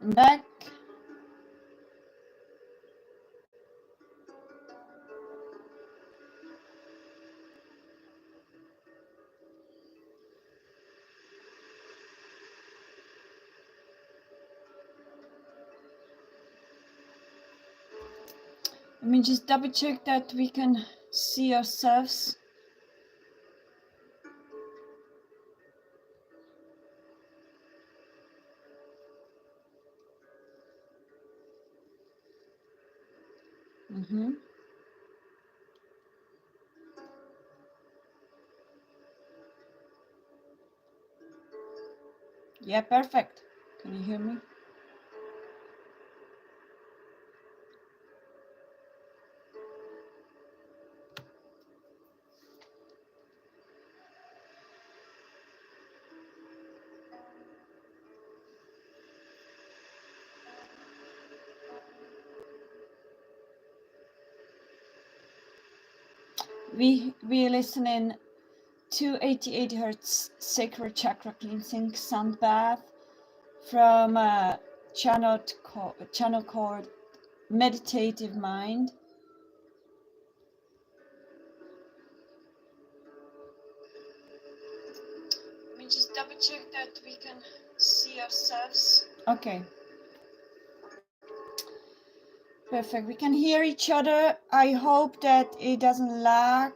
Back. Let me just double check that we can see ourselves. Yeah, perfect. Can you hear me? We listening to 88 hertz sacred chakra cleansing sound bath from a channel called Meditative Mind. Let me just double check that we can see ourselves. Okay. Perfect. We can hear each other. I hope that it doesn't lag.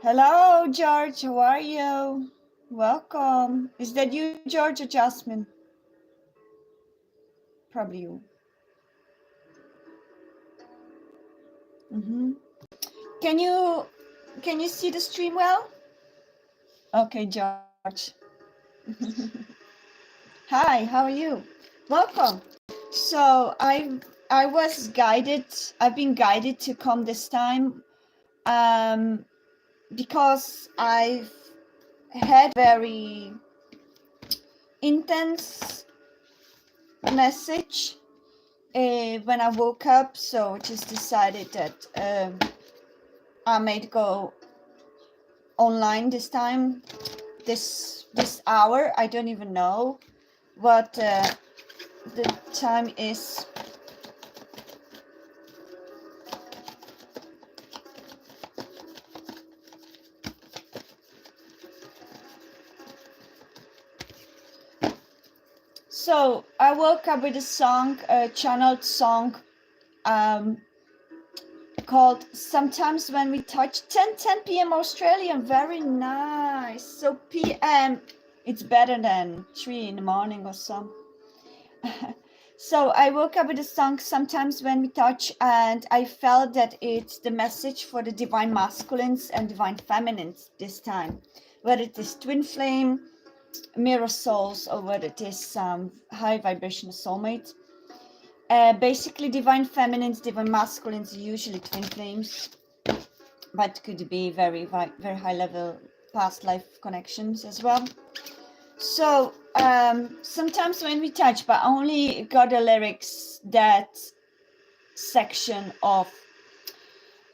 Hello, George. How are you? Welcome. Is that you, George, or Jasmine? Probably you. Can you see the stream well? Okay, George. Hi, how are you? Welcome. So I was guided. I've been guided to come this time because I've had very intense message when I woke up. So just decided that I might go online this time, this hour. I don't even know what the time is. So I woke up with a song, a channeled song called Sometimes When We Touch, 10 p.m. Australian. Very nice. So p.m. it's better than 3 in the morning or so. So I woke up with a song Sometimes When We Touch, and I felt that it's the message for the divine masculines and divine feminines this time, whether it is twin flame, mirror souls, or whether it is high vibrational soulmates. Basically, divine feminines, divine masculines, usually twin flames, but could be very high level past life connections as well. So sometimes when we touch, but only got the lyrics, that section of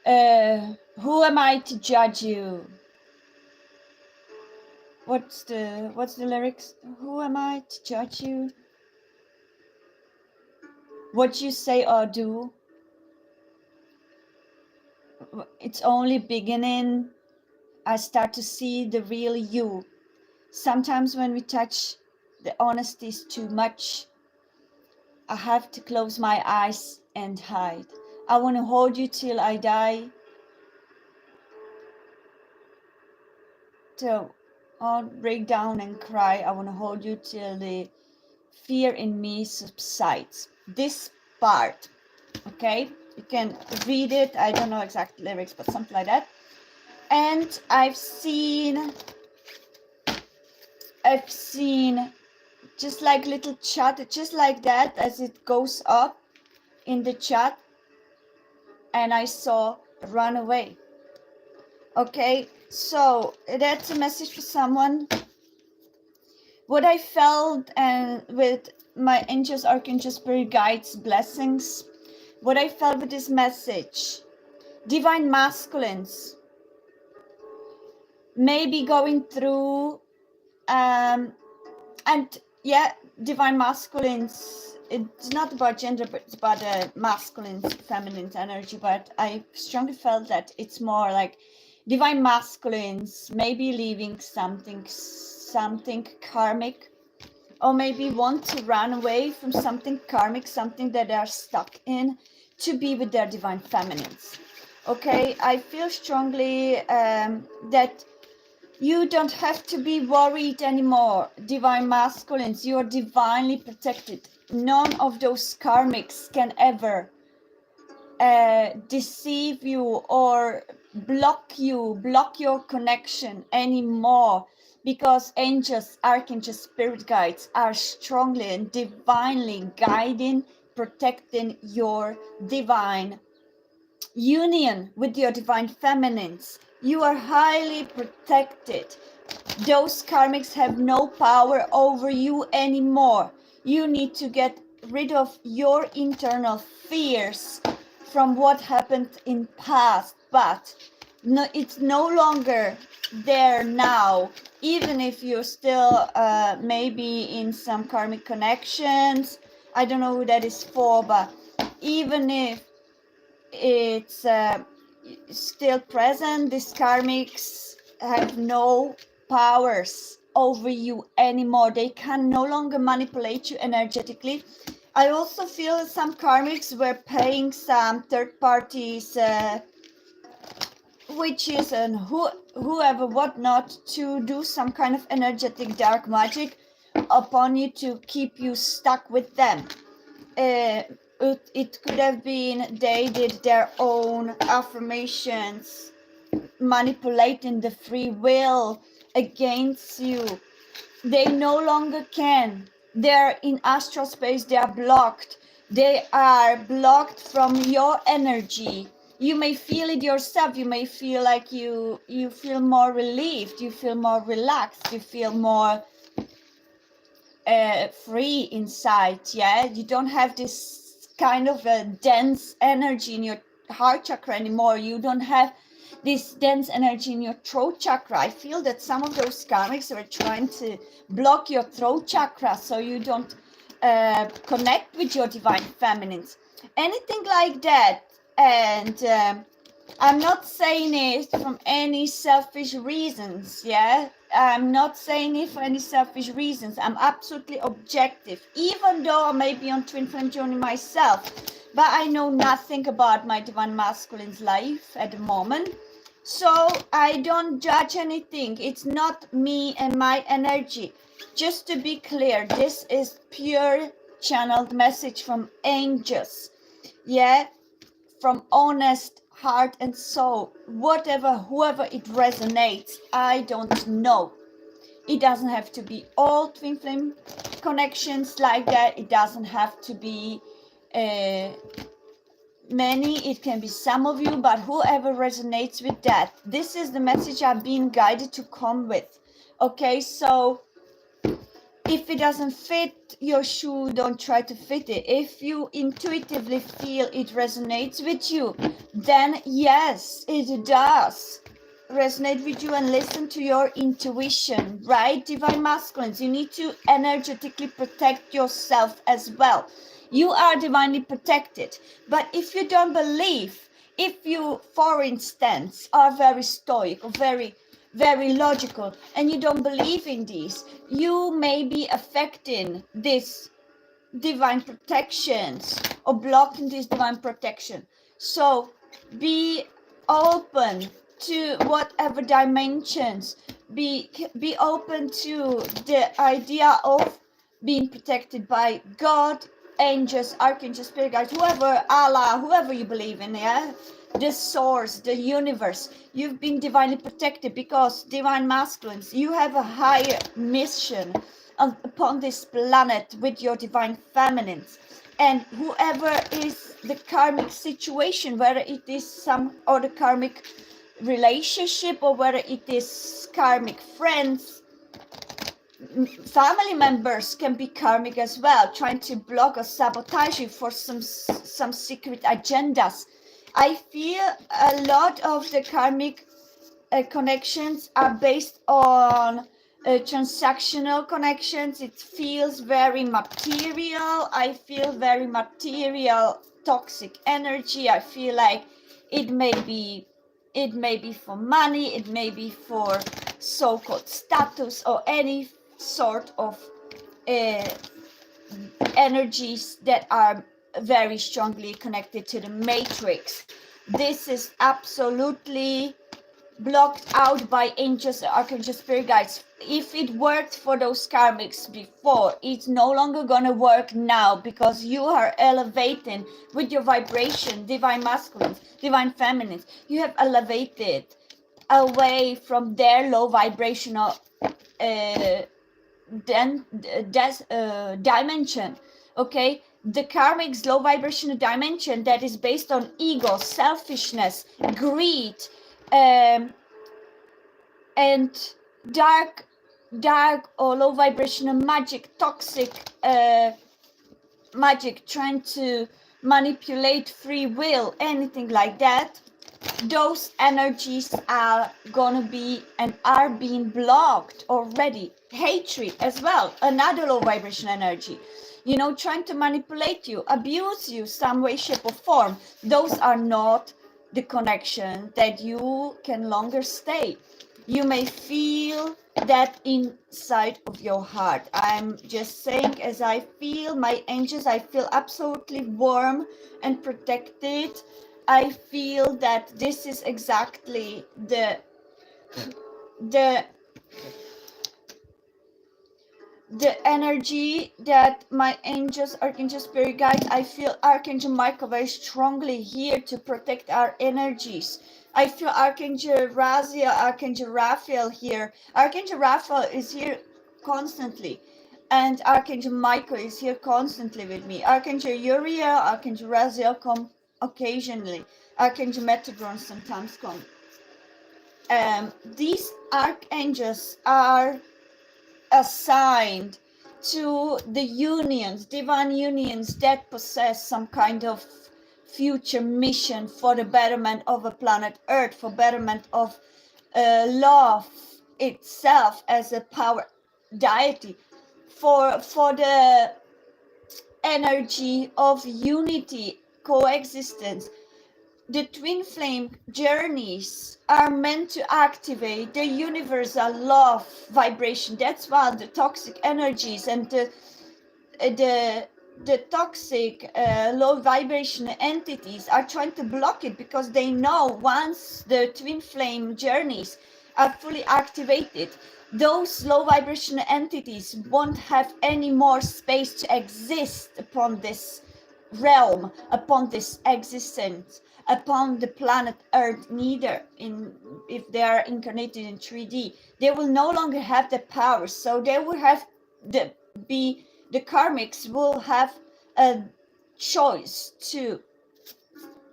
who am I to judge you? What's the lyrics? Who am I to judge you? What you say or do, it's only beginning. I start to see the real you. Sometimes when we touch, the honesty is too much. I have to close my eyes and hide. I want to hold you till I die. So I'll break down and cry. I want to hold you till the fear in me subsides. This part, okay? You can read it. I don't know exact lyrics, but something like that. And I've seen just like little chat, just like that, as it goes up in the chat, and I saw run away. Okay, so that's a message for someone. What I felt, and with my angels, archangels, spirit guides, blessings, what I felt with this message, divine masculines may be going through and yeah, divine masculines, it's not about gender, but it's about masculine, feminine energy. But I strongly felt that it's more like divine masculines maybe leaving something karmic, or maybe want to run away from something karmic, something that they are stuck in, to be with their divine feminines. Okay, I feel strongly that you don't have to be worried anymore, divine masculines. You are divinely protected. None of those karmics can ever deceive you or block your connection anymore, because angels, archangels, spirit guides are strongly and divinely guiding, protecting your divine union with your divine feminines. You are highly protected. Those karmics have no power over you anymore. You need to get rid of your internal fears from what happened in past, but no, it's no longer there now. Even if you're still maybe in some karmic connections, I don't know who that is for, but even if it's still present, these karmics have no powers over you anymore. They can no longer manipulate you energetically. I also feel some karmics were paying some third parties, witches and whoever whatnot, to do some kind of energetic dark magic upon you to keep you stuck with them. It could have been they did their own affirmations, manipulating the free will against you. They no longer can. They're in astral space. They are blocked. They are blocked from your energy. You may feel it yourself. You may feel like you feel more relieved. You feel more relaxed. You feel more free inside. Yeah, you don't have this kind of a dense energy in your heart chakra anymore. You don't have this dense energy in your throat chakra. I feel that some of those karmics are trying to block your throat chakra so you don't connect with your divine feminines, anything like that. And I'm not saying it from any selfish reasons, yeah? I'm not saying it for any selfish reasons. I'm absolutely objective, even though I may be on twin flame journey myself. But I know nothing about my divine masculine's life at the moment. So I don't judge anything. It's not me and my energy. Just to be clear, this is pure channeled message from angels. Yeah? From honest heart and soul, whoever it resonates. I don't know. It doesn't have to be all twin flame connections like that. It doesn't have to be many. It can be some of you, but whoever resonates with that, this is the message I'm being guided to come with. Okay, so if it doesn't fit your shoe, don't try to fit it. If you intuitively feel it resonates with you, then yes, it does resonate with you, and listen to your intuition, right? Divine masculines, you need to energetically protect yourself as well. You are divinely protected. But if you don't believe, if you, for instance, are very stoic or very logical, and you don't believe in these, you may be affecting this divine protections or blocking this divine protection. So be open to whatever dimensions. Be open to the idea of being protected by God, angels, archangels, spirit guides, whoever, Allah, whoever you believe in, yeah, the source, the universe. You've been divinely protected, because divine masculines, you have a higher mission upon this planet with your divine feminines. And whoever is the karmic situation, whether it is some other karmic relationship or whether it is karmic friends, family members can be karmic as well, trying to block or sabotage you for some secret agendas. I feel a lot of the karmic connections are based on transactional connections. It feels very material. I feel very material, toxic energy. I feel like it may be for money, it may be for so-called status, or any sort of energies that are very strongly connected to the matrix. This is absolutely blocked out by angels, archangels, spirit guides. If it worked for those karmics before, it's no longer gonna work now, because you are elevating with your vibration, divine masculines, divine feminines. You have elevated away from their low vibrational dimension. Okay, the karmic's low vibrational dimension that is based on ego, selfishness, greed, and dark or low vibrational magic, toxic magic, trying to manipulate free will, anything like that. Those energies are gonna be and are being blocked already. Hatred as well, another low vibration energy, you know, trying to manipulate you, abuse you some way, shape or form. Those are not the connection that you can longer stay. You may feel that inside of your heart. I'm just saying, as I feel my angels, I feel absolutely warm and protected. I feel that this is exactly the energy that my angels, archangel, spirit guides. I feel Archangel Michael very strongly here to protect our energies. I feel Archangel Raziel, Archangel Raphael here. Archangel Raphael is here constantly, and Archangel Michael is here constantly with me. Archangel Uriel, Archangel Raziel come occasionally. Archangel Metatron sometimes come. These archangels are assigned to the unions, divine unions that possess some kind of future mission for the betterment of a planet Earth, for betterment of love itself as a power deity, for the energy of unity, coexistence. The twin flame journeys are meant to activate the universal love vibration. That's why the toxic energies and the toxic low vibration entities are trying to block it, because they know once the twin flame journeys are fully activated, those low vibration entities won't have any more space to exist upon this realm, upon this existence, upon the planet Earth, neither in if they are incarnated in 3D. They will no longer have the power, so they will have the karmics will have a choice to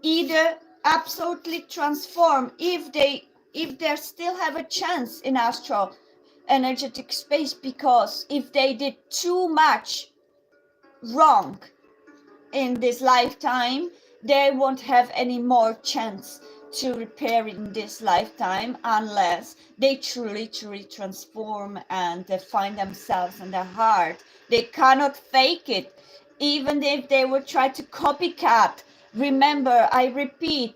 either absolutely transform, if they still have a chance in astral energetic space, because if they did too much wrong in this lifetime, they won't have any more chance to repair in this lifetime, unless they truly transform and find themselves in their heart. They cannot fake it, even if they would try to copycat. Remember, I repeat,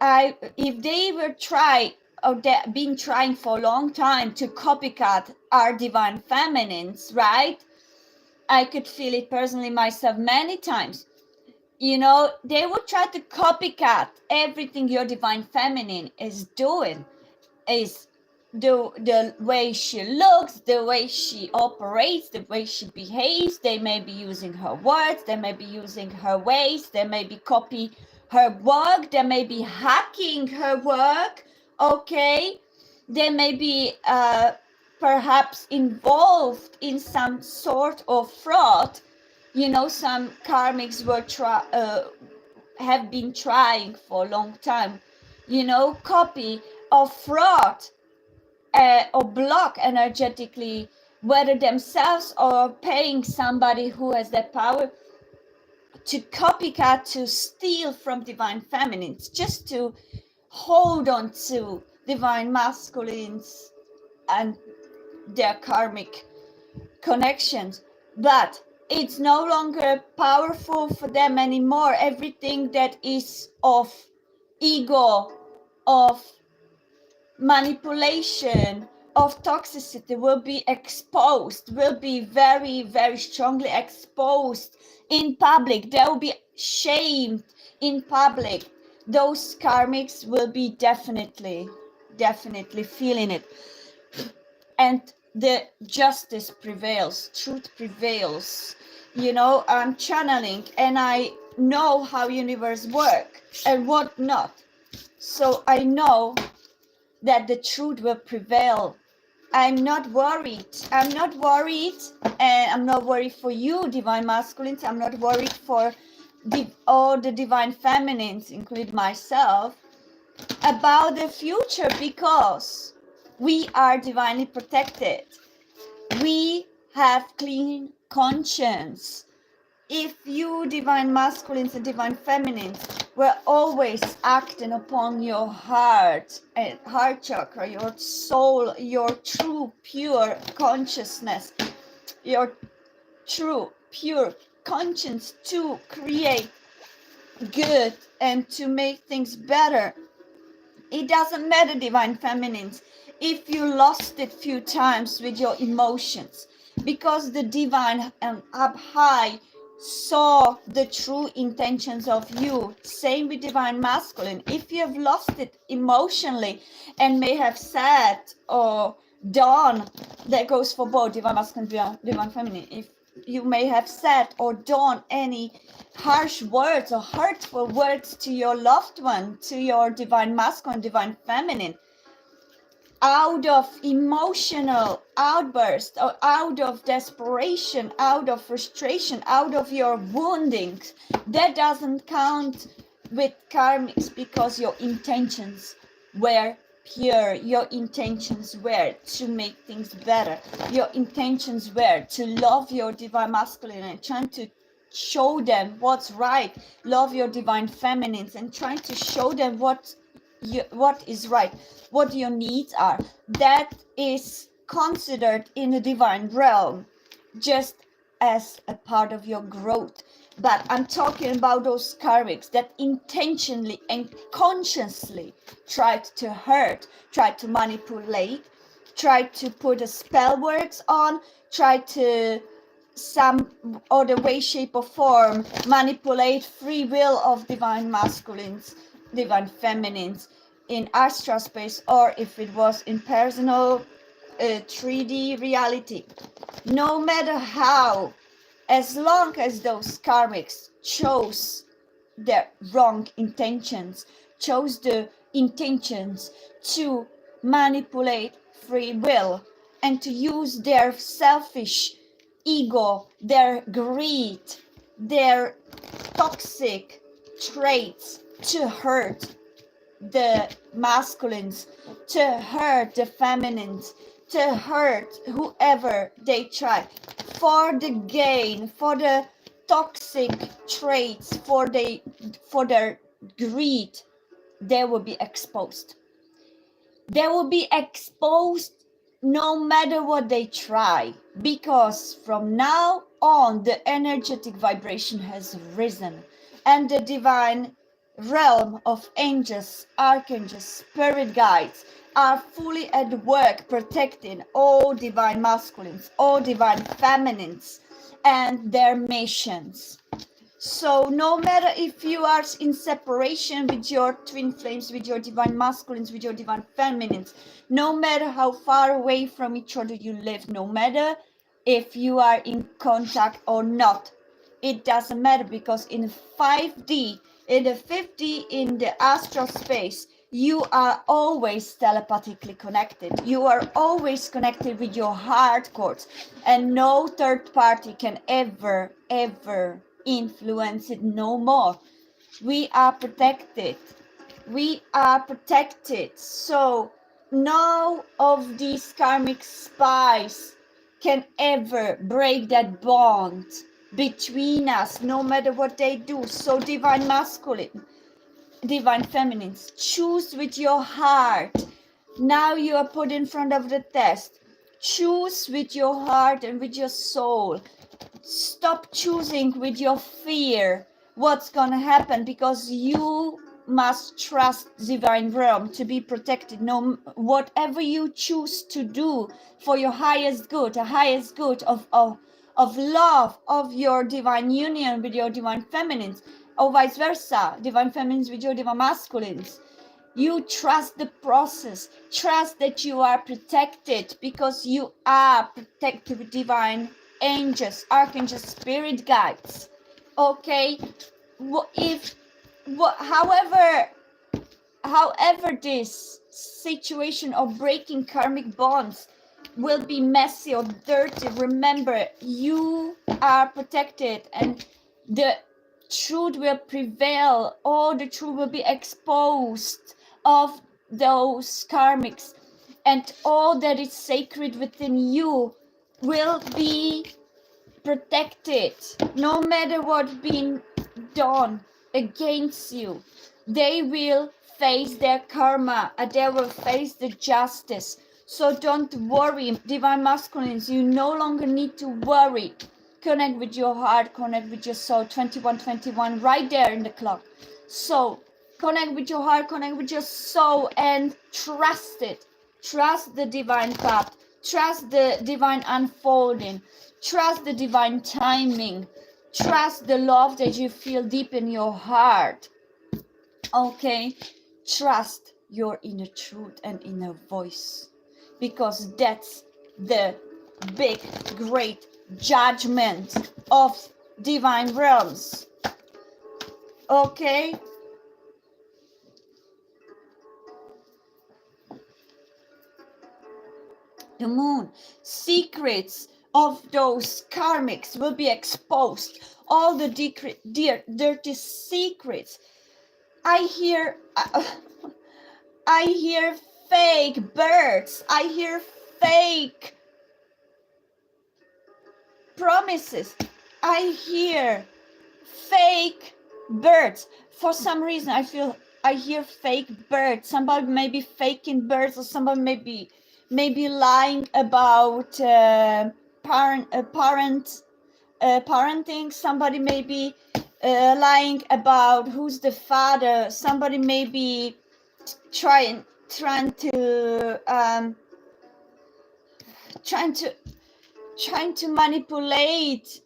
if they were been trying for a long time to copycat our divine feminines, right? I could feel it personally myself many times. You know, they would try to copycat everything your divine feminine is doing, is the way she looks, the way she operates, the way she behaves. They may be using her words, they may be using her ways, they may be copy her work, they may be hacking her work, okay? They may be perhaps involved in some sort of fraud. You know, some karmics have been trying for a long time, you know, copy or fraud or block energetically, whether themselves or paying somebody who has that power to copycat, to steal from divine feminines, just to hold on to divine masculines and their karmic connections, but it's no longer powerful for them anymore. Everything that is of ego, of manipulation, of toxicity will be exposed, will be very, very strongly exposed in public. They will be shamed in public. Those karmics will be definitely feeling it. And the justice prevails, truth prevails. You know, I'm channeling and I know how universe work and what not. So I know that the truth will prevail. I'm not worried. I'm not worried, and I'm not worried for you, divine masculines. I'm not worried for all the divine feminines, including myself, about the future, because we are divinely protected. We have clean conscience. If you divine masculines and divine feminines were always acting upon your heart and heart chakra, your soul, your true pure consciousness, your true pure conscience to create good and to make things better, it doesn't matter, divine feminines, if you lost it few times with your emotions, because the divine and up high saw the true intentions of you. Same with divine masculine. If you have lost it emotionally and may have said or done, that goes for both divine masculine, divine feminine, if you may have said or done any harsh words or hurtful words to your loved one, to your divine masculine, divine feminine, out of emotional outburst or out of desperation, out of frustration, out of your woundings, that doesn't count with karmics, because your intentions were pure. Your intentions were to make things better. Your intentions were to love your divine masculine and trying to show them what's right. Love your divine feminines and trying to show them what is right, what your needs are. That is considered in the divine realm just as a part of your growth. But I'm talking about those karmics that intentionally and consciously tried to hurt, tried to manipulate, tried to put a spell words on, tried to some other way, shape or form manipulate free will of divine masculines, divine feminines in astral space, or if it was in personal 3D reality. No matter how, as long as those karmics chose their wrong intentions, chose the intentions to manipulate free will and to use their selfish ego, their greed, their toxic traits to hurt the masculines, to hurt the feminines, to hurt whoever they try, for the gain, for the toxic traits, for their greed, they will be exposed. They will be exposed no matter what they try, because from now on the energetic vibration has risen and the divine realm of angels, archangels, spirit guides are fully at work protecting all divine masculines, all divine feminines and their missions. So no matter if you are in separation with your twin flames, with your divine masculines, with your divine feminines, no matter how far away from each other you live, no matter if you are in contact or not, it doesn't matter, because in 5D, in the 5D, in the astral space, you are always telepathically connected. You are always connected with your heart chords, and no third party can ever influence it no more. We are protected. We are protected. So none of these karmic spies can ever break that bond between us, no matter what they do. So divine masculine, divine feminines, choose with your heart. Now you are put in front of the test. Choose with your heart and with your soul. Stop choosing with your fear what's gonna happen, because you must trust divine realm to be protected. No, whatever you choose to do for your highest good, the highest good of love, of your divine union with your divine feminines, or vice versa, divine feminines with your divine masculines. You trust the process. Trust that you are protected, because you are protected with divine angels, archangels, spirit guides. Okay, however this situation of breaking karmic bonds will be messy or dirty, remember, you are protected, and the truth will prevail. All the truth will be exposed of those karmics, and all that is sacred within you will be protected, no matter what being done against you. They will face their karma, and they will face the justice. So don't worry, divine masculines, you no longer need to worry. Connect with your heart, connect with your soul. 2121 right there in the clock. So connect with your heart, connect with your soul, and trust it. Trust the divine path, trust the divine unfolding, trust the divine timing, trust the love that you feel deep in your heart. Okay, trust your inner truth and inner voice, because that's the big, great judgment of divine realms. Okay, the moon, secrets of those karmics will be exposed. All the dirty secrets. I hear fake birds. I hear fake promises. I hear fake birds. For some reason, I hear fake birds. Somebody may be faking birds, or somebody may be lying about parenting. Somebody may be lying about who's the father. Somebody may be trying to manipulate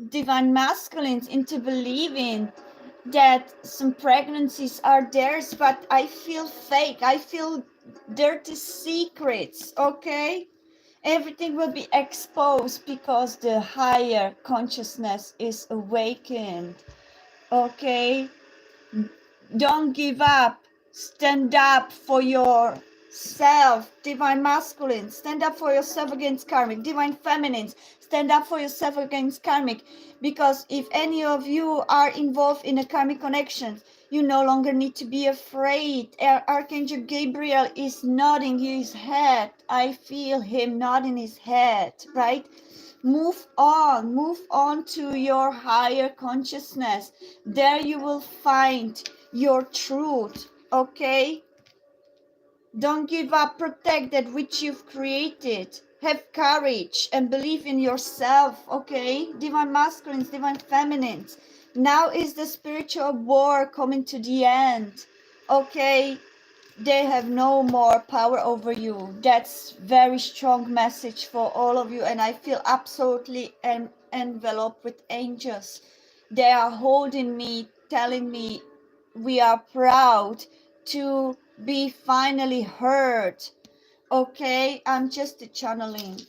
divine masculines into believing that some pregnancies are theirs, but I feel fake. I feel dirty secrets. Okay, everything will be exposed, because the higher consciousness is awakened. Okay, don't give up. Stand up for yourself, divine masculine. Stand up for yourself against karmic. Divine feminines, stand up for yourself against karmic. Because if any of you are involved in a karmic connection, you no longer need to be afraid. Archangel Gabriel is nodding his head. I feel him nodding his head, right? Move on to your higher consciousness. There you will find your truth. Okay, don't give up. Protect that which you've created. Have courage and believe in yourself. Okay, divine masculines, divine feminines, now is the spiritual war coming to the end. Okay, they have no more power over you. That's very strong message for all of you, and I feel absolutely enveloped with angels. They are holding me, telling me we are proud to be finally heard. Okay, I'm just channeling,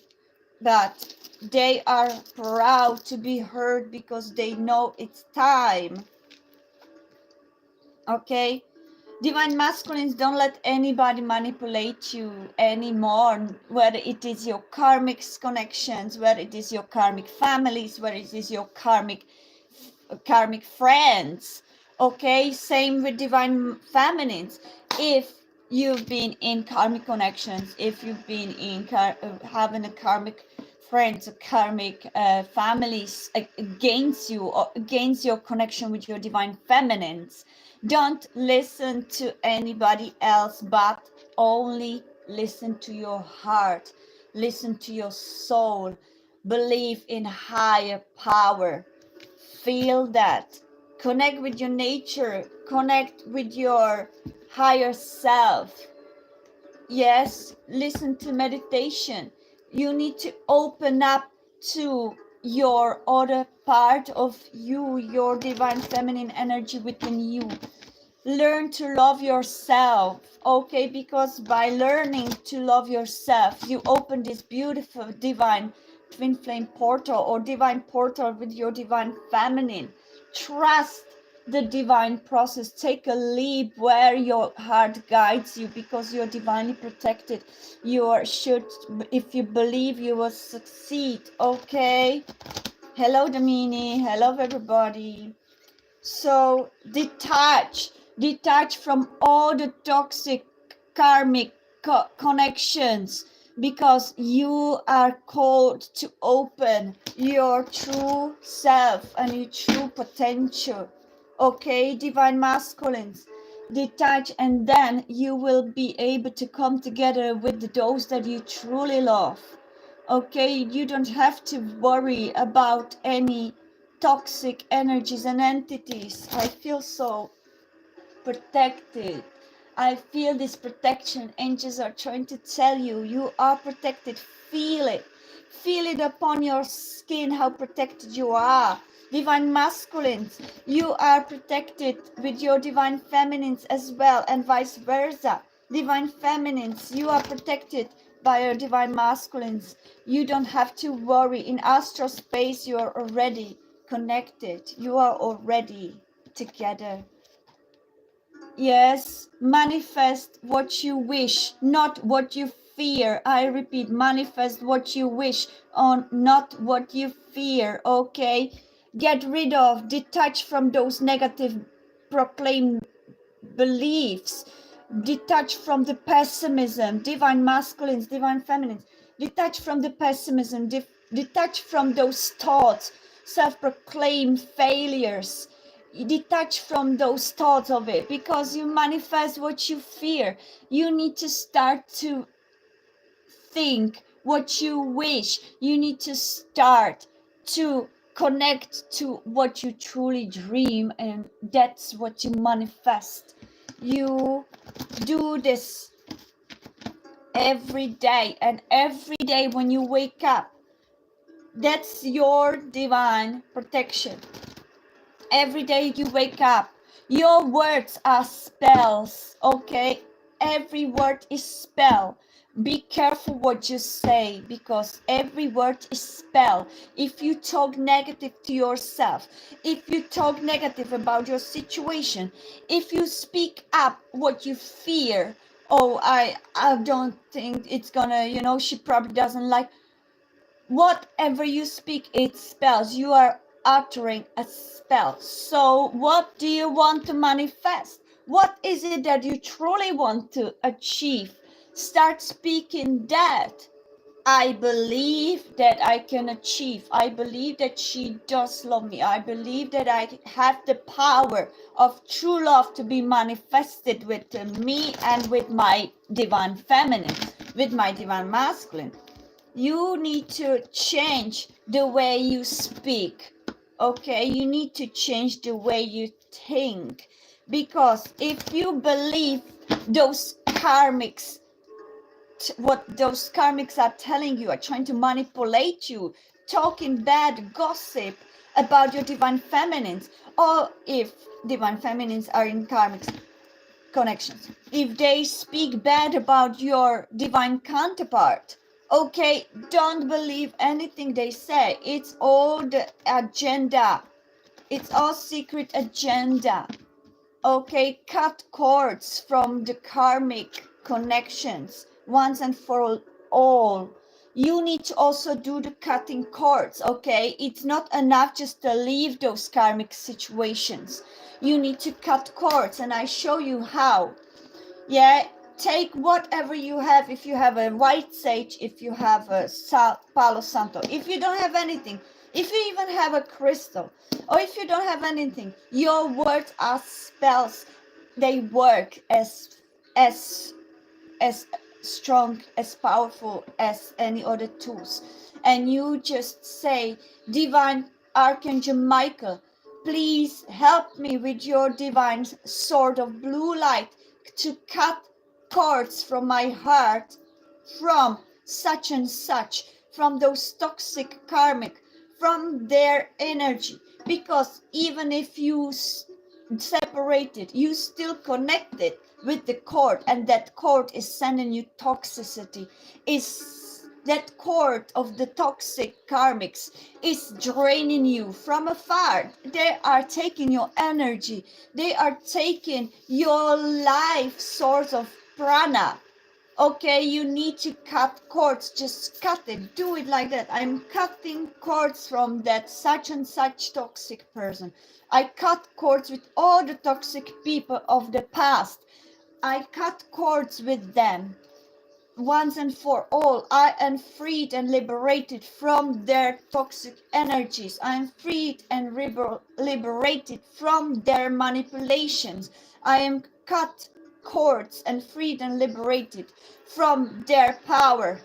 but they are proud to be heard because they know it's time. Okay, divine masculines, don't let anybody manipulate you anymore, whether it is your karmic connections, whether it is your karmic families, whether it is your karmic friends. Okay, same with divine feminines. If you've been in karmic connections, if you've been in having a karmic friends or karmic families against you, or against your connection with your divine feminines, don't listen to anybody else, but only listen to your heart. Listen to your soul. Believe in higher power. Feel that. Connect with your nature. Connect with your higher self. Yes, listen to meditation. You need to open up to your other part of you, your divine feminine energy within you. Learn to love yourself, okay? Because by learning to love yourself, you open this beautiful divine twin flame portal or divine portal with your divine feminine. Trust the divine process. Take a leap where your heart guides you, because you're divinely protected. You should, if you believe, you will succeed, okay? Hello, Damini. Hello, everybody. So detach from all the toxic karmic connections, because you are called to open your true self and your true potential. Okay, divine masculines, detach, and then you will be able to come together with those that you truly love. Okay, you don't have to worry about any toxic energies and entities. I feel so protected. I feel this protection. Angels are trying to tell you, you are protected. Feel it. Feel it upon your skin, how protected you are. Divine masculines, you are protected with your divine feminines as well, and vice versa. Divine feminines, you are protected by your divine masculines. You don't have to worry. In astral space, you are already connected. You are already together. Yes, manifest what you wish, not what you fear. I repeat, manifest what you wish, on not what you fear, okay? Get rid of, detach from those negative proclaimed beliefs. Detach from the pessimism, divine masculines, divine feminines. Detach from the pessimism, detach from those thoughts, self-proclaimed failures. You detach from those thoughts of it, because you manifest what you fear. You need to start to think what you wish. You need to start to connect to what you truly dream, and that's what you manifest. You do this every day, and every day when you wake up, that's your divine protection. Every day you wake up, your words are spells, okay? Every word is spell. Be careful what you say, because every word is spell. If you talk negative to yourself, if you talk negative about your situation, if you speak up what you fear, oh, I don't think it's gonna, she probably doesn't like. Whatever you speak, it spells. You are uttering a spell. So what do you want to manifest? What is it that you truly want to achieve? Start speaking that. I believe that I can achieve. I believe that she does love me. I believe that I have the power of true love to be manifested with me and with my divine feminine, with my divine masculine. You need to change the way you speak, okay? You need to change the way you think, because if you believe those karmics, what those karmics are telling you, are trying to manipulate you, talking bad gossip about your divine feminines, or if divine feminines are in karmic connections, if they speak bad about your divine counterpart, okay, don't believe anything they say. It's all the agenda. It's all secret agenda. Okay, cut cords from the karmic connections once and for all. You need to also do the cutting cords, okay? It's not enough just to leave those karmic situations. You need to cut cords, and I show you how. Yeah, take whatever you have. If you have a white sage, if you have a Palo Santo, if you don't have anything, if you even have a crystal, or if you don't have anything, your words are spells. They work as strong, as powerful as any other tools. And you just say, Divine Archangel Michael, please help me with your divine sword of blue light to cut cords from my heart, from such and such, from those toxic karmic, from their energy. Because even if you separated, you still connected with the cord, and that cord is sending you toxicity, is that cord of the toxic karmics is draining you from afar. They are taking your energy, they are taking your life source of prana. Okay, you need to cut cords, just cut it, do it like that. I'm cutting cords from that such and such toxic person. I cut cords with all the toxic people of the past. I cut cords with them once and for all. I am freed and liberated from their toxic energies. I am freed and liberated from their manipulations. I am cut cords and freed and liberated from their power,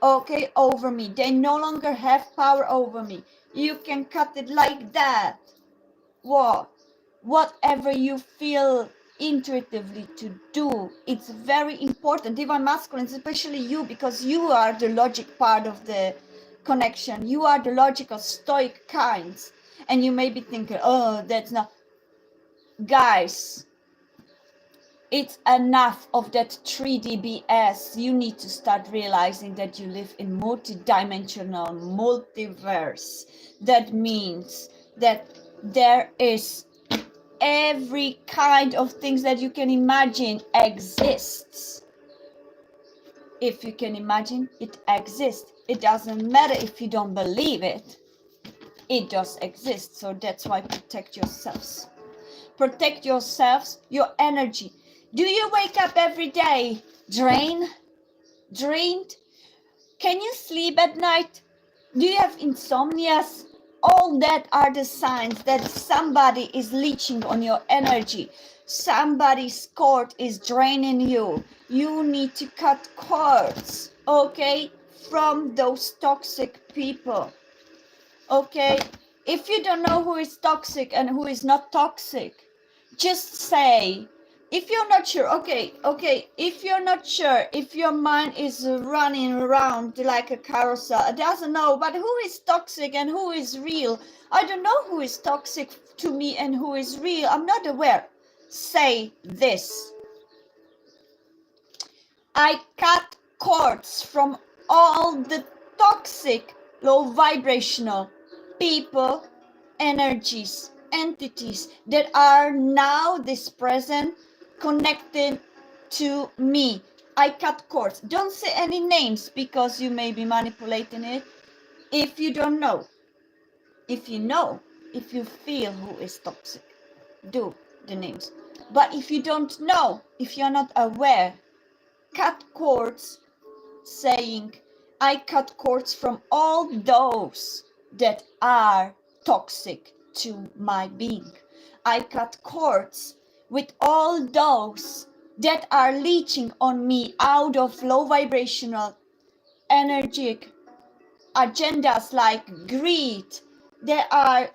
okay, over me. They no longer have power over me. You can cut it like that. What? Whatever you feel intuitively to do, it's very important. Divine masculine, especially you, because you are the logic part of the connection. You are the logical stoic kinds, and you may be thinking, oh, that's not. Guys, it's enough of that 3D BS. You need to start realizing that you live in multi-dimensional multiverse. That means that there is every kind of things that you can imagine exists. If you can imagine, it exists. It doesn't matter if you don't believe it. It does exist. So that's why protect yourselves. Protect yourselves, your energy. Do you wake up every day drained? Can you sleep at night? Do you have insomnias? All that are the signs that somebody is leeching on your energy. Somebody's cord is draining you. You need to cut cords, okay, from those toxic people. Okay, if you don't know who is toxic and who is not toxic, just say, if you're not sure, okay, if you're not sure, if your mind is running around like a carousel, it doesn't know, but who is toxic and who is real? I don't know who is toxic to me and who is real. I'm not aware. Say this. I cut cords from all the toxic, low vibrational people, energies, entities that are now this present connected to me. I cut cords. Don't say any names because you may be manipulating it. If you don't know, if you know, if you feel who is toxic, do the names. But if you don't know, if you're not aware, cut cords, saying, I cut cords from all those that are toxic to my being. I cut cords with all those that are leeching on me out of low vibrational energetic agendas like greed. They are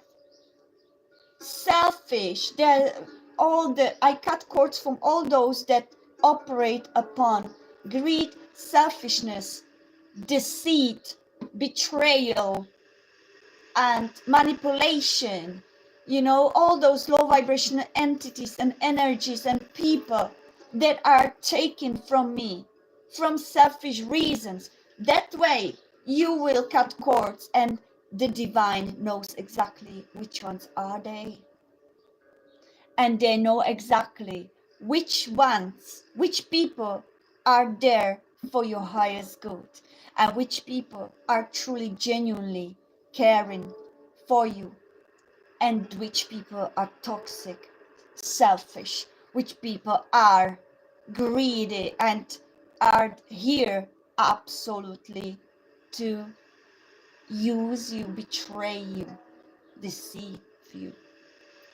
selfish. I cut cords from all those that operate upon greed, selfishness, deceit, betrayal, and manipulation. You know, all those low vibrational entities and energies and people that are taken from me from selfish reasons. That way you will cut cords, and the divine knows exactly which ones are they. And they know exactly which people are there for your highest good, and which people are truly genuinely caring for you, and which people are toxic, selfish, which people are greedy and are here absolutely to use you, betray you, deceive you.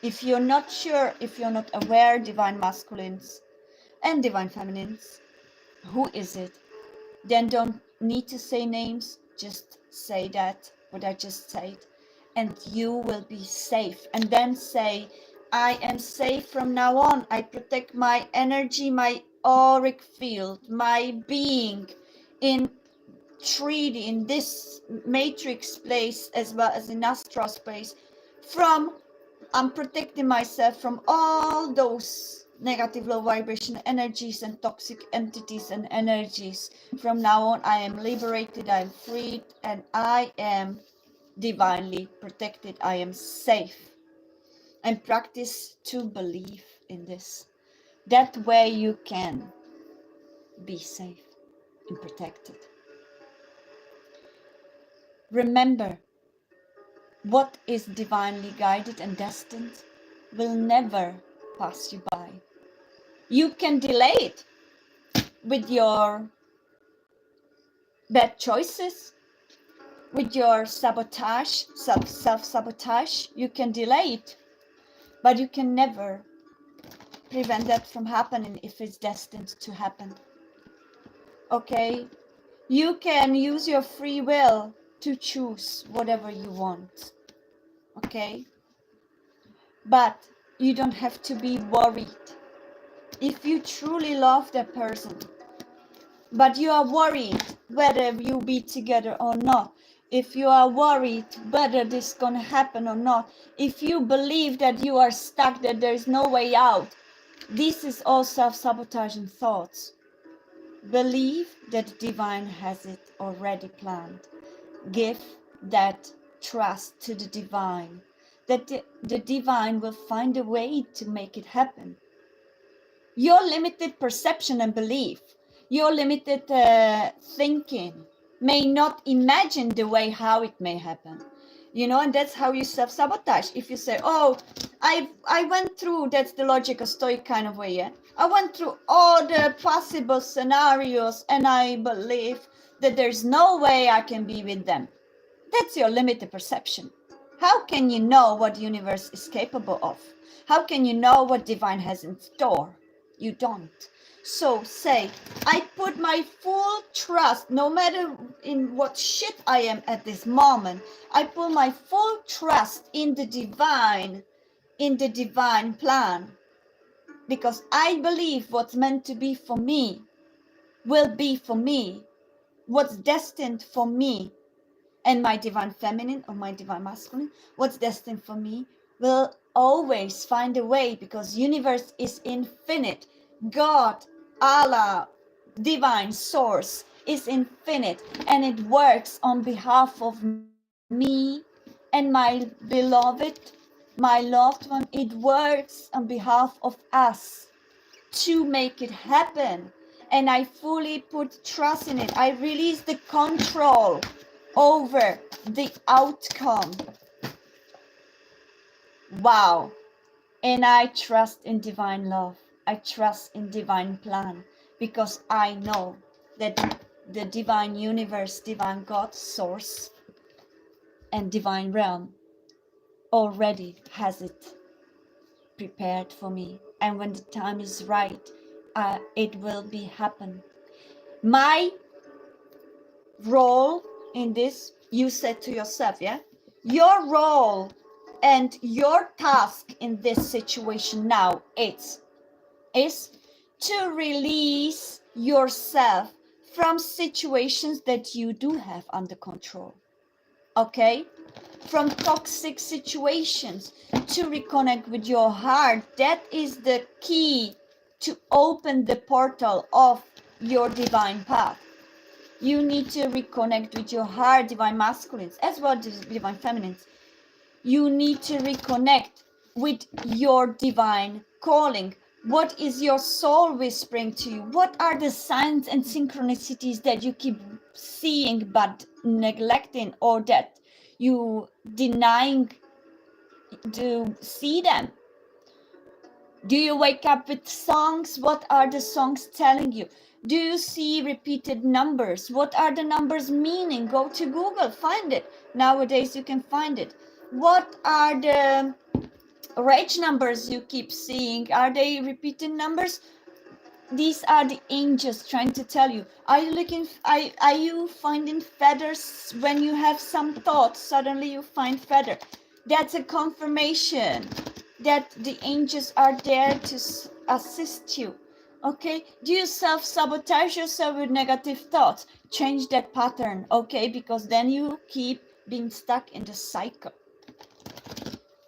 If you're not sure, if you're not aware, divine masculines and divine feminines, who is it? then don't need to say names, just say that, what I just said, and you will be safe. And then say, I am safe from now on. I protect my energy, my auric field, my being in 3D, in this matrix space as well as in astral space. I'm protecting myself from all those negative low vibration energies and toxic entities and energies. From now on, I am liberated, I am freed, and I am divinely protected. I am safe. And practice to believe in this. That way you can be safe and protected. Remember, what is divinely guided and destined will never pass you by. You can delay it with your bad choices, with your sabotage, self-sabotage. You can delay it, but you can never prevent that from happening if it's destined to happen. Okay? You can use your free will to choose whatever you want. Okay? But you don't have to be worried. If you truly love that person, but you are worried whether you be together or not, if you are worried whether this is gonna happen or not, if you believe that you are stuck, that there is no way out, this is all self-sabotaging thoughts. Believe that divine has it already planned. Give that trust to the divine, that the divine will find a way to make it happen. Your limited perception and belief, your limited thinking may not imagine the way how it may happen. And that's how you self-sabotage. If you say, oh, I went through, that's the logical stoic kind of way, yeah? I went through all the possible scenarios and I believe that there's no way I can be with them. That's your limited perception. How can you know what the universe is capable of? How can you know what divine has in store? You don't. So say, I put my full trust, no matter in what shit I am at this moment, I put my full trust in the divine plan. Because I believe what's meant to be for me will be for me. What's destined for me and my divine feminine or my divine masculine, what's destined for me will always find a way, because universe is infinite. God, Allah, divine source is infinite, and it works on behalf of me and my beloved, my loved one. It works on behalf of us to make it happen. And I fully put trust in it. I release the control over the outcome. Wow. And I trust in divine love. I trust in divine plan, because I know that the divine universe, divine God, source, and divine realm already has it prepared for me. And when the time is right, it will be happen. My role in this, you said to yourself, yeah? Your role and your task in this situation now is to release yourself from situations that you do have under control. Okay? From toxic situations, to reconnect with your heart. That is the key to open the portal of your divine path. You need to reconnect with your heart, divine masculines, as well as divine feminines. You need to reconnect with your divine calling. What is your soul whispering to you? What are the signs and synchronicities that you keep seeing but neglecting, or that you denying to see them? Do you wake up with songs? What are the songs telling you? Do you see repeated numbers? What are the numbers meaning? Go to Google, find it. Nowadays you can find it. What are the rage numbers you keep seeing? Are they repeated numbers? These are the angels trying to tell you. Are you looking? Are you finding feathers when you have some thoughts? Suddenly you find feather. That's a confirmation that the angels are there to assist you. Okay? Do you self-sabotage yourself with negative thoughts? Change that pattern, okay? Because then you keep being stuck in the cycle.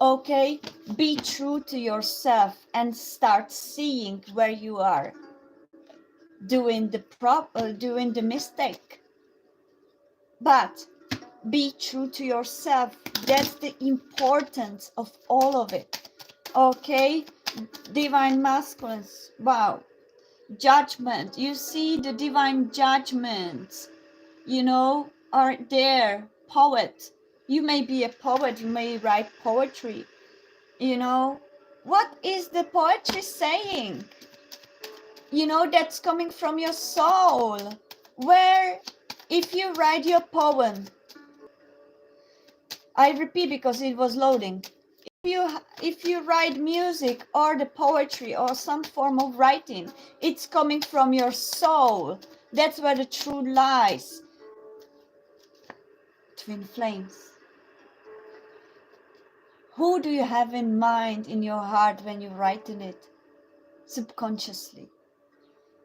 Okay? Be true to yourself and start seeing where you are doing the mistake. But be true to yourself. That's the importance of all of it. Okay? Divine masculines. Wow. Judgment. You see the divine judgments, are there. Poet. You may be a poet. You may write poetry. What is the poetry saying? That's coming from your soul. Where, if you write your poem, I repeat because it was loading. If you write music or the poetry or some form of writing, it's coming from your soul. That's where the truth lies. Twin flames. Who do you have in mind in your heart when you're writing it? Subconsciously.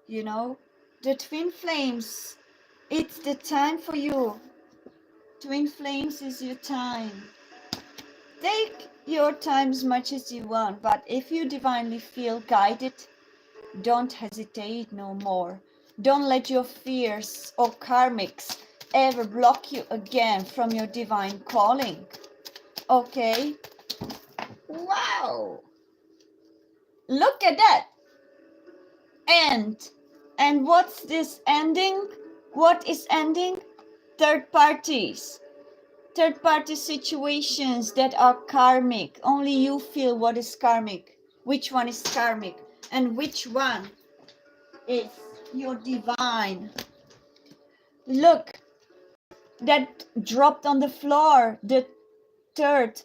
The twin flames, it's the time for you. Twin flames is your time. Take your time as much as you want, but if you divinely feel guided, don't hesitate no more. Don't let your fears or karmics ever block you again from your divine calling. Okay? Wow! Look at that! And what's this ending? What is ending? Third parties. Third party situations that are karmic. Only you feel what is karmic. Which one is karmic? And which one is your divine? Look, that dropped on the floor. The third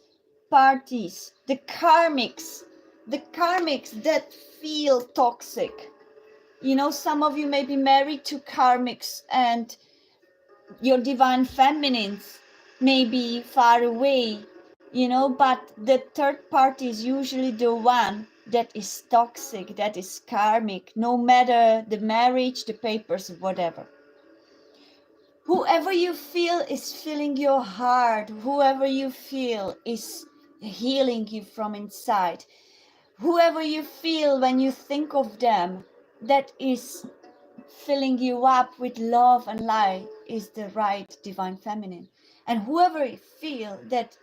parties. The karmics. The karmics that feel toxic. Some of you may be married to karmics and your divine feminines may be far away, but the third party is usually the one that is toxic, that is karmic, no matter the marriage, the papers, whatever. Whoever you feel is filling your heart, whoever you feel is healing you from inside, whoever you feel when you think of them, that is filling you up with love and light is the right divine feminine. And whoever you feel that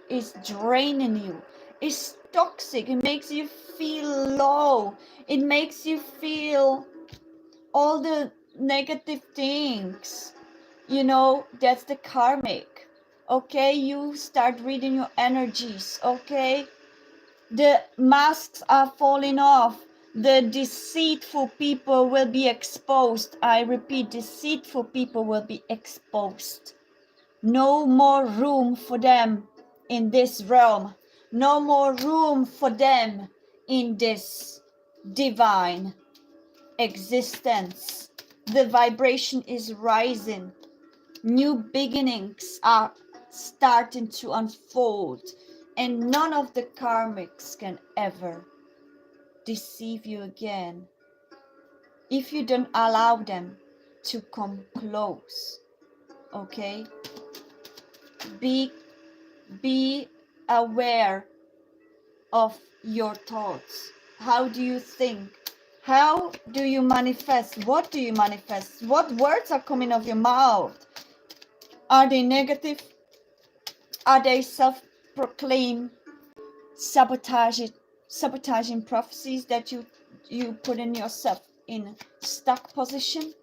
is draining you, is toxic, it makes you feel low, it makes you feel all the negative things, that's the karmic. Okay, you start reading your energies. Okay, the masks are falling off. The deceitful people will be exposed. I repeat, deceitful people will be exposed. No more room for them in this realm. No more room for them in this divine existence. The vibration is rising. New beginnings are starting to unfold. And none of the karmics can ever deceive you again if you don't allow them to come close. Okay? Be aware of your thoughts. How do you think? How do you manifest? What do you manifest? What words are coming out of your mouth? Are they negative? Are they self-proclaimed sabotaging prophecies that you put in yourself in stuck position?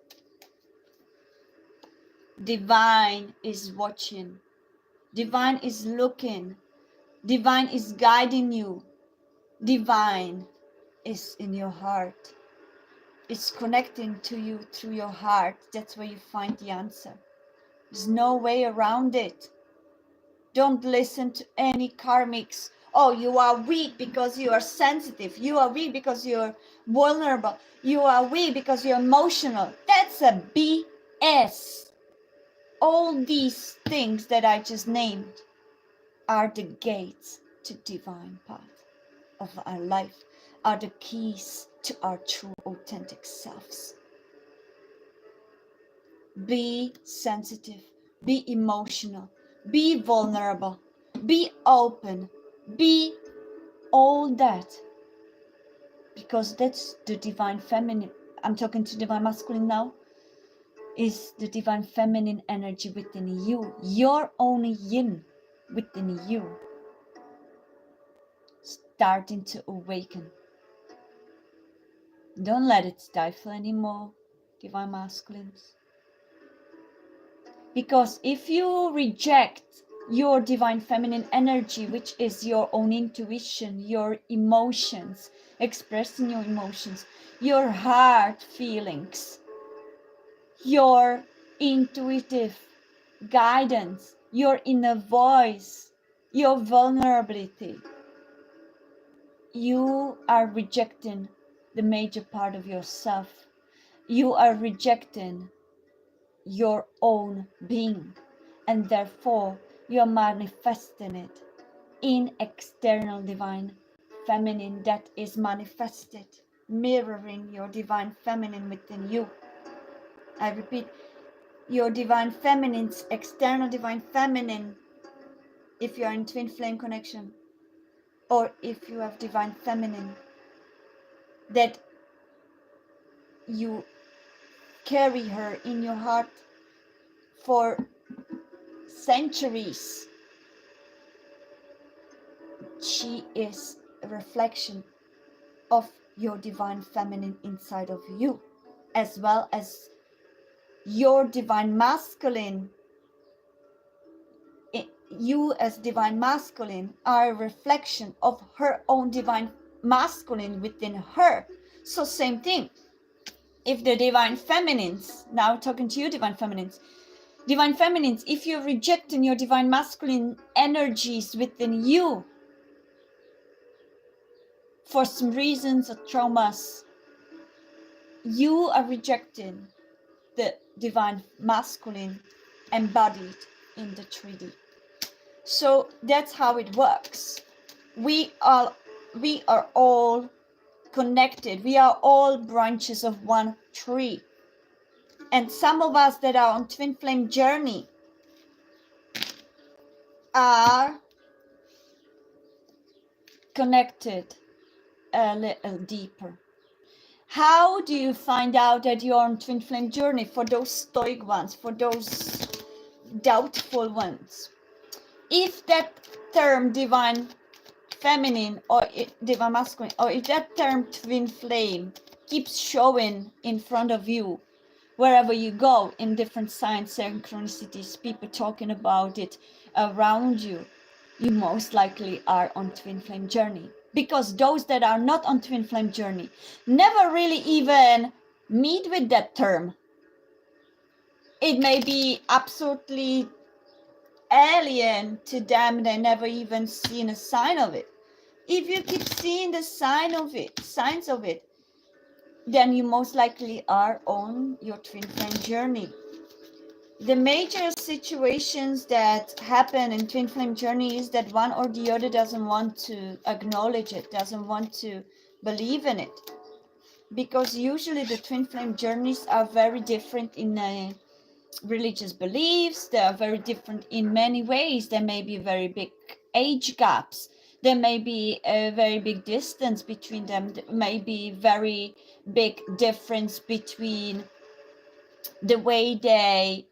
Divine is watching. Divine is looking. Divine is guiding you. Divine is in your heart. It's connecting to you through your heart. That's where you find the answer. There's no way around it. Don't listen to any karmics Oh, you are weak because you are sensitive. You are weak because you're vulnerable. You are weak because you're emotional. That's a BS. All these things that I just named are the gates to divine path of our life, are the keys to our true authentic selves. Be sensitive, be emotional, be vulnerable, be open, be all that, because that's the divine feminine. I'm talking to divine masculine now. Is the divine feminine energy within you, your own yin within you, starting to awaken. Don't let it stifle anymore, divine masculines. Because if you reject your divine feminine energy, which is your own intuition, your emotions, expressing your emotions, your heart feelings, your intuitive guidance, your inner voice, your vulnerability, you are rejecting the major part of yourself. You are rejecting your own being, and therefore you are manifesting it in external divine feminine that is manifested, mirroring your divine feminine within you. I repeat, your divine feminine's external divine feminine, if you are in twin flame connection, or if you have divine feminine that you carry her in your heart for centuries. She is a reflection of your divine feminine inside of you, as well as your divine masculine. You as divine masculine are a reflection of her own divine masculine within her. So same thing. If the divine feminines, now talking to you divine feminines, if you're rejecting your divine masculine energies within you for some reasons or traumas, you are rejecting the divine masculine embodied in the 3D. So that's how it works. We are all connected. We are all branches of one tree. And some of us that are on twin flame journey are connected a little deeper. How do you find out that you're on twin flame journey? For those stoic ones, for those doubtful ones, if that term divine feminine or divine masculine, or if that term twin flame keeps showing in front of you wherever you go, in different signs, synchronicities, people talking about it around you, you most likely are on twin flame journey. Because those that are not on twin flame journey never really even meet with that term. It may be absolutely alien to them. They never even seen a sign of it. If you keep seeing the signs of it, then you most likely are on your twin flame journey. The major situations that happen in twin flame journey is that one or the other doesn't want to acknowledge it, doesn't want to believe in it. Because usually the twin flame journeys are very different in religious beliefs. They are very different in many ways. There may be very big age gaps. There may be a very big distance between them. There may be very big difference between the way they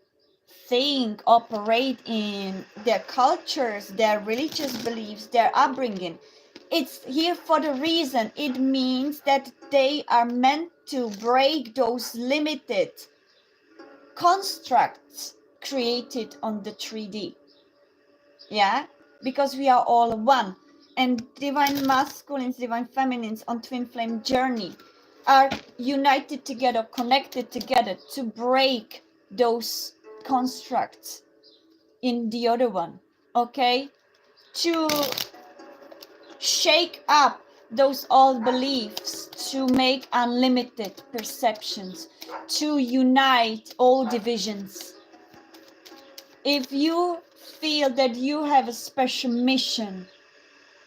think, operate in their cultures, their religious beliefs, their upbringing. It's here for the reason. It means that they are meant to break those limited constructs created on the 3D. Yeah, because we are all one. And divine masculines, divine feminines on twin flame journey are united together, connected together to break those constructs in the other one. Okay, to shake up those old beliefs, to make unlimited perceptions, to unite all divisions. If you feel that you have a special mission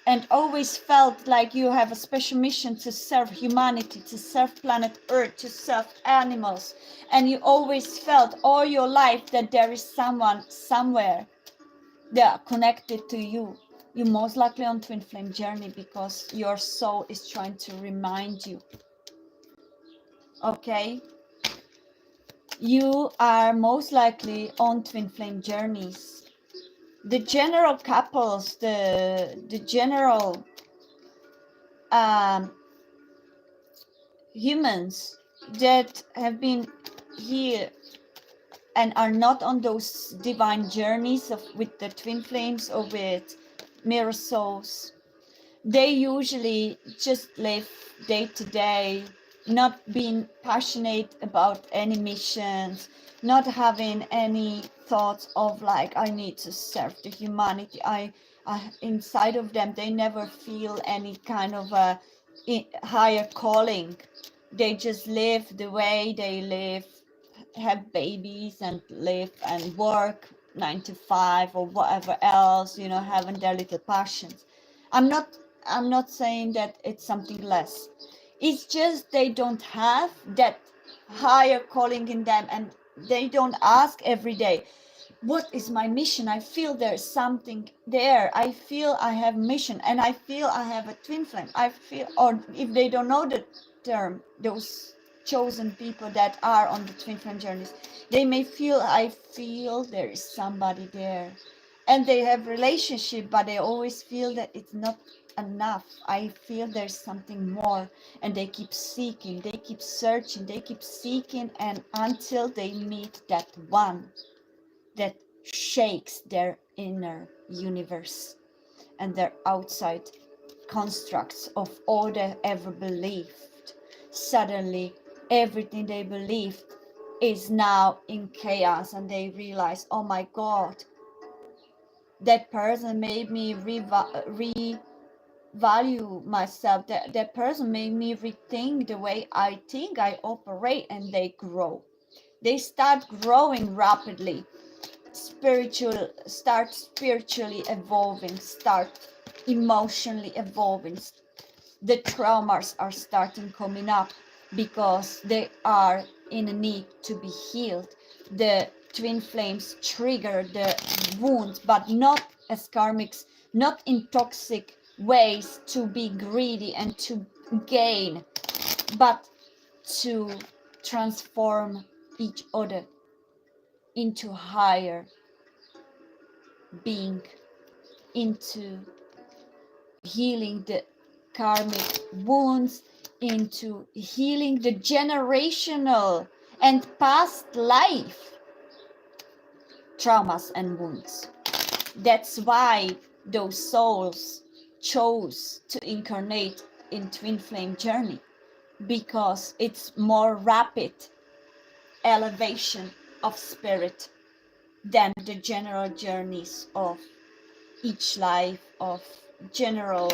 and always felt like you have a special mission to serve humanity, to serve planet Earth, to serve animals, and you always felt all your life that there is someone somewhere that are connected to you, you're most likely on twin flame journey, because your soul is trying to remind you. Okay, you are most likely on twin flame journeys. The general couples, the general humans that have been here and are not on those divine journeys of with the twin flames or with mirror souls, they usually just live day to day, not being passionate about any missions, not having any thoughts of like, I need to serve the humanity. I inside of them, they never feel any kind of a higher calling. They just live the way they live, have babies and live and work 9 to 5 or whatever else, you know, having their little passions. I'm not saying that it's something less. It's just they don't have that higher calling in them, and they don't ask every day, what is my mission? I feel there's something there. I feel I have mission, and I feel I have a twin flame. I feel, or if they don't know the term, those chosen people that are on the twin flame journeys, they may feel, I feel there is somebody there, and they have relationship, but they always feel that it's not enough. I feel there's something more, and they keep seeking, they keep searching, they keep seeking, and until they meet that one that shakes their inner universe and their outside constructs of all they ever believed. Suddenly, everything they believed is now in chaos, and they realize, oh my God, that person made me revalue myself. That person made me rethink the way I think, I operate, and they grow. They start growing rapidly. Start spiritually evolving, start emotionally evolving. The traumas are starting coming up because they are in a need to be healed. The twin flames trigger the wounds, but not as karmics, not in toxic ways to be greedy and to gain, but to transform each other into higher being, into healing the karmic wounds, into healing the generational and past life traumas and wounds. That's why those souls chose to incarnate in twin flame journey, because it's more rapid elevation of spirit than the general journeys of each life of general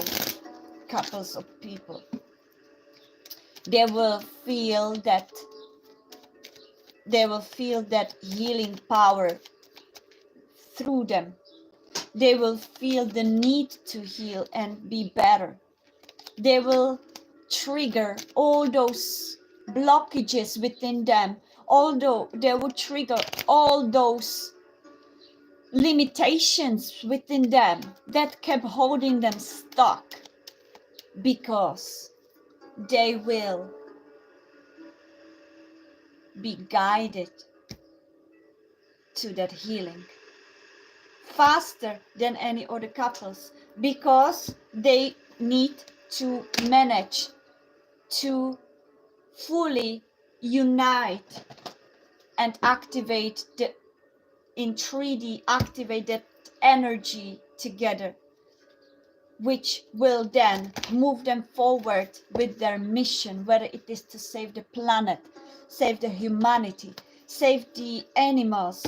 couples of people. They will feel that healing power through them. They will feel the need to heal and be better. They will trigger all those blockages within them, although they will trigger all those limitations within them that kept holding them stuck, because they will be guided to that healing faster than any other couples, because they need to manage to fully unite and activate the in 3D, activate that energy together, which will then move them forward with their mission, whether it is to save the planet, save the humanity, save the animals,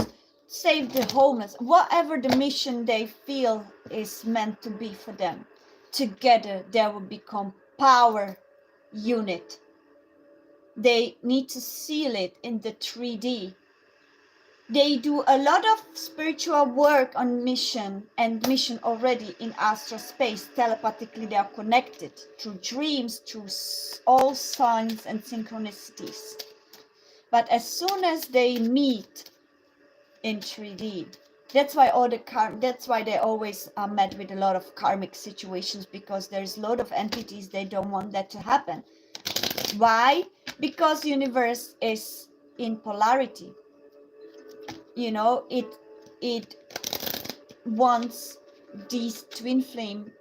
save the homeless, whatever the mission they feel is meant to be for them. together they will become power unit. They need to seal it in the 3D. They do a lot of spiritual work on mission already in astral space. Telepathically they are connected through dreams, through all signs and synchronicities. But as soon as they meet in 3D, that's why they always are met with a lot of karmic situations, because there's a lot of entities they don't want that to happen. Why? Because universe is in polarity. You know, it wants these twin flame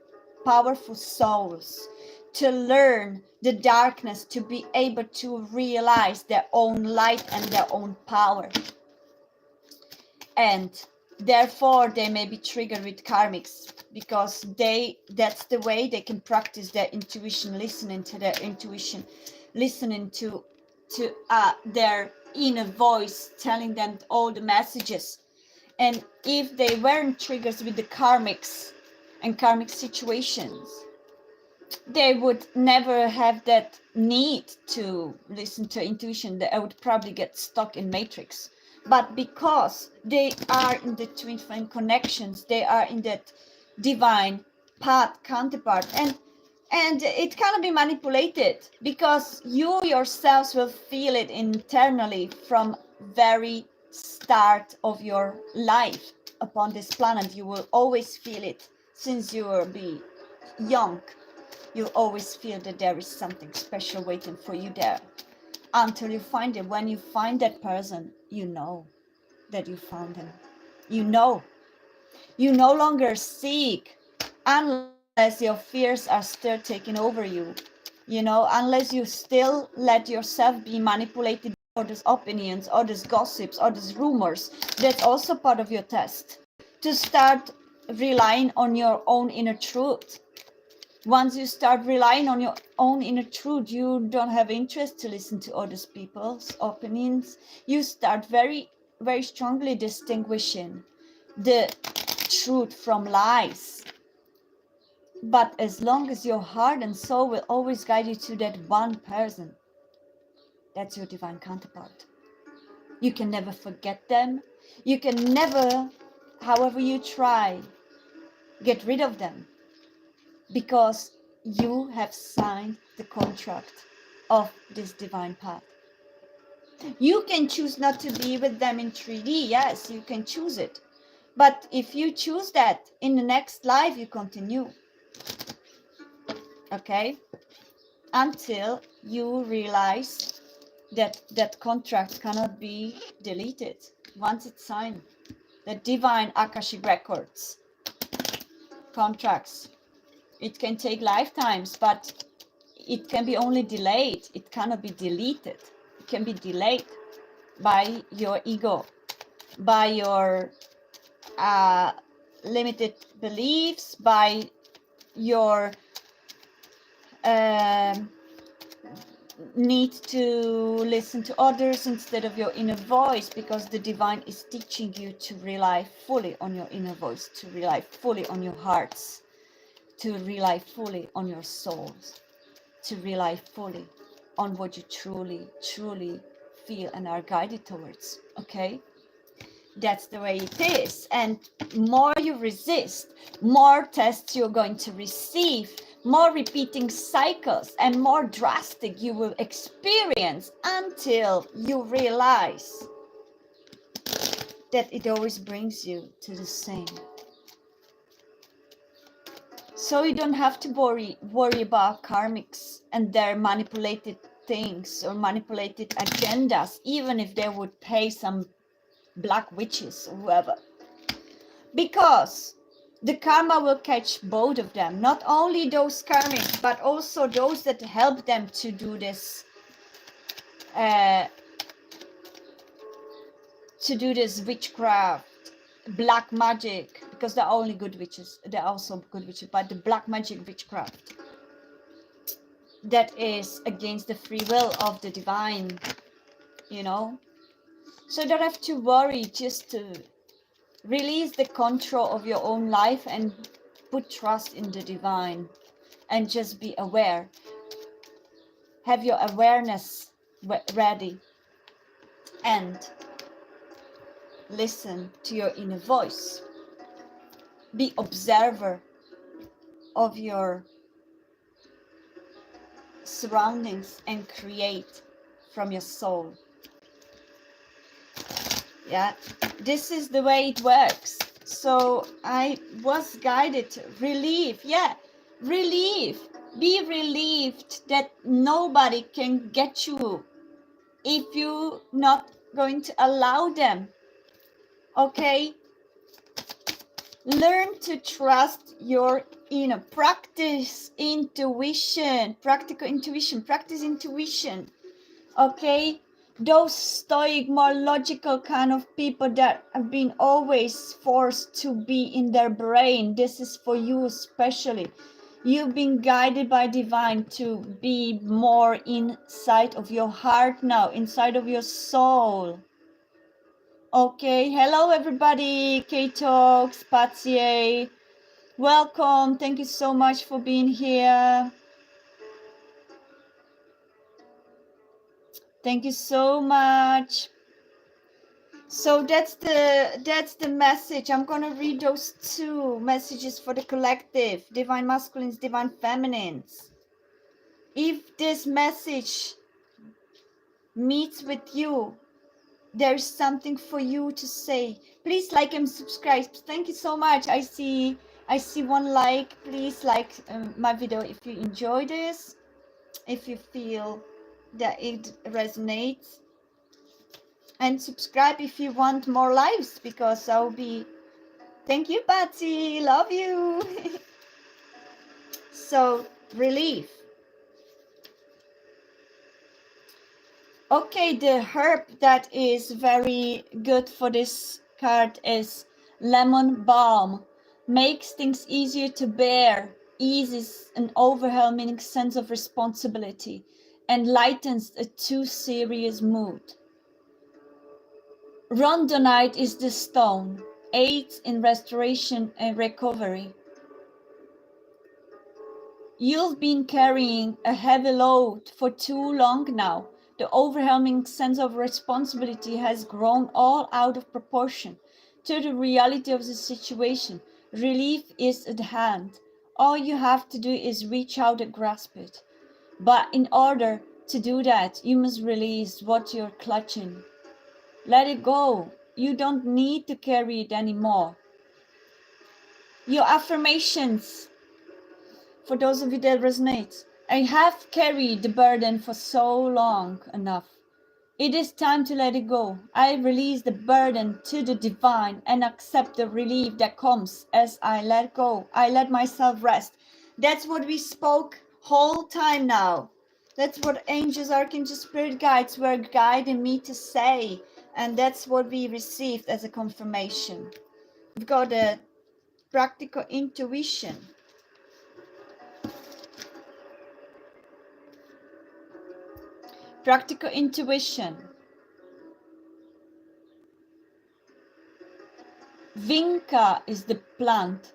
powerful souls to learn the darkness, to be able to realize their own light and their own power. And therefore they may be triggered with karmics, because that's the way they can practice their intuition, listening to their intuition, listening to their inner voice telling them all the messages. And if they weren't triggered with the karmics and karmic situations, they would never have that need to listen to intuition. They would probably get stuck in matrix. But because they are in the twin flame connections, they are in that divine path counterpart, and it cannot be manipulated, because you yourselves will feel it internally from very start of your life upon this planet. You will always feel it since you will be young. You always feel that there is something special waiting for you there, until you find it. When you find that person, you know that you found him. You know. You no longer seek, unless your fears are still taking over you. You know, unless you still let yourself be manipulated by others' opinions, others' gossips, others' rumors. That's also part of your test. To start relying on your own inner truth. Once you start relying on your own inner truth, you don't have interest to listen to other people's opinions. You start very, very strongly distinguishing the truth from lies. But as long as your heart and soul will always guide you to that one person, that's your divine counterpart. You can never forget them. You can never, however you try, get rid of them, because you have signed the contract of this divine path. You can choose not to be with them in 3D. Yes, you can choose it. But if you choose that, in the next life you continue. Okay? Until you realize that that contract cannot be deleted once it's signed. The divine Akashic records, contracts, it can take lifetimes, but it can be only delayed. It cannot be deleted. It can be delayed by your ego, by your limited beliefs, by your need to listen to others instead of your inner voice, because the divine is teaching you to rely fully on your inner voice, to rely fully on your hearts, to rely fully on your souls, to rely fully on what you truly, truly feel and are guided towards. Okay? That's the way it is. And more you resist, more tests you're going to receive, more repeating cycles, and more drastic you will experience, until you realize that it always brings you to the same. So you don't have to worry about karmics and their manipulated things or manipulated agendas, even if they would pay some black witches or whoever. Because the karma will catch both of them, not only those karmics, but also those that help them to do this, witchcraft, black magic, because they're only good witches. They're also good witches, but the black magic witchcraft that is against the free will of the divine, you know. So you don't have to worry, just to release the control of your own life and put trust in the divine. and just be aware. Have your awareness ready and listen to your inner voice. Be observer of your surroundings and create from your soul. Yeah, this is the way it works. So I was guided to relieve. Yeah, relieve. Be relieved that nobody can get you if you're not going to allow them. Okay? Learn to trust your inner. Practice intuition. Practical intuition. Practice intuition. Okay? Those stoic, more logical kind of people that have been always forced to be in their brain. This is for you especially. You've been guided by divine to be more inside of your heart now, inside of your soul. Okay, hello everybody, K-Talk, Spazier. Welcome, thank you so much for being here. Thank you so much. So that's the message. I'm gonna read those two messages for the collective, divine masculines, divine feminines. If this message meets with you, there's something for you to say. Please like and subscribe. Thank you so much. I see one like. Please like my video if you enjoy this, if you feel that it resonates, and subscribe if you want more lives, because I'll be. Thank you, Patsy. Love you. So, relief. Okay, the herb that is very good for this card is lemon balm. Makes things easier to bear, eases an overwhelming sense of responsibility, and lightens a too serious mood. Rhodonite is the stone, aids in restoration and recovery. You've been carrying a heavy load for too long now. The overwhelming sense of responsibility has grown all out of proportion to the reality of the situation. Relief is at hand. All you have to do is reach out and grasp it. But in order to do that, you must release what you're clutching. Let it go. You don't need to carry it anymore. Your affirmations. For those of you that resonate, I have carried the burden for so long enough. It is time to let it go. I release the burden to the divine and accept the relief that comes as I let go. I let myself rest. That's what we spoke whole time now. That's what angels, archangels, spirit guides were guiding me to say. And that's what we received as a confirmation. We've got a practical intuition. Practical intuition. Vinca is the plant.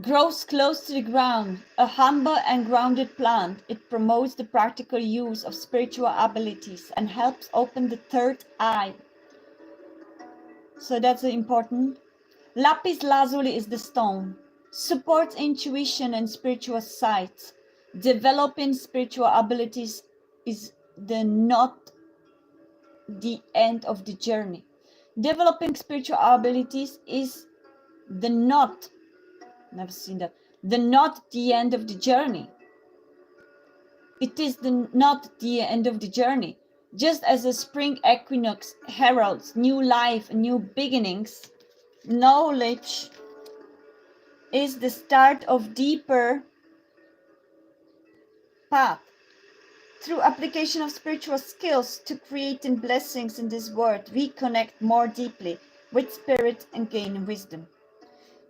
Grows close to the ground, a humble and grounded plant. It promotes the practical use of spiritual abilities and helps open the third eye. So that's important. Lapis lazuli is the stone. Supports intuition and spiritual sight. Developing spiritual abilities is not the end of the journey. Developing spiritual abilities is not the end of the journey. It is not the end of the journey. Just as a spring equinox heralds new life and new beginnings, knowledge is the start of deeper path. Through application of spiritual skills to creating blessings in this world, we connect more deeply with spirit and gain wisdom.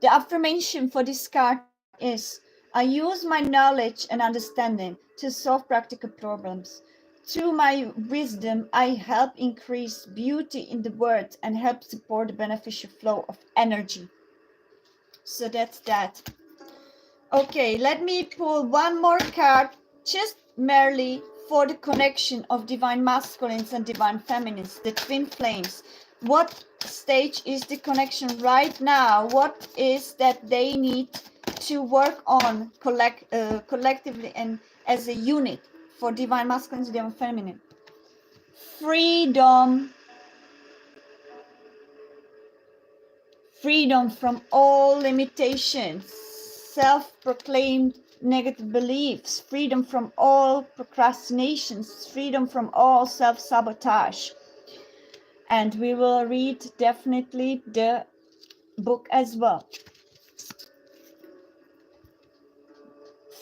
The affirmation for this card is, I use my knowledge and understanding to solve practical problems. Through my wisdom, I help increase beauty in the world and help support the beneficial flow of energy. So that's that. Okay, let me pull one more card, just merely for the connection of divine masculines and divine feminines, the twin flames. What stage is the connection right now? What is that they need to work on collectively and as a unit for divine masculine and divine feminine? Freedom. Freedom from all limitations, self-proclaimed negative beliefs, freedom from all procrastinations, freedom from all self-sabotage. And we will read definitely the book as well.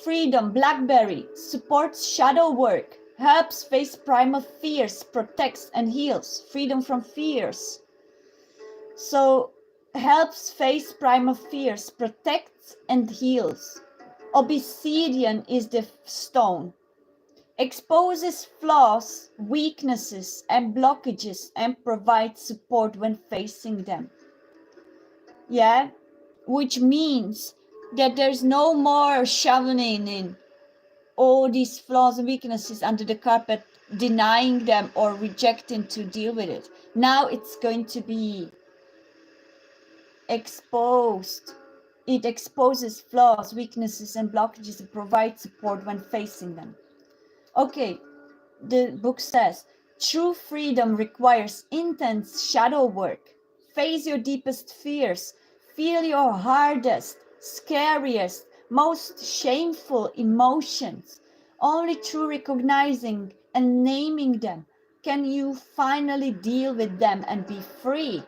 Freedom, Blackberry, supports shadow work, helps face primal fears, protects and heals. Freedom from fears. So helps face primal fears, protects and heals. Obsidian is the stone. Exposes flaws, weaknesses and blockages and provides support when facing them. Yeah, which means that there's no more shoveling in all these flaws and weaknesses under the carpet, denying them or rejecting to deal with it. Now it's going to be exposed. It exposes flaws, weaknesses, and blockages and provides support when facing them. Okay, the book says, true freedom requires intense shadow work. Face your deepest fears. Feel your hardest, scariest, most shameful emotions. Only through recognizing and naming them can you finally deal with them and be free.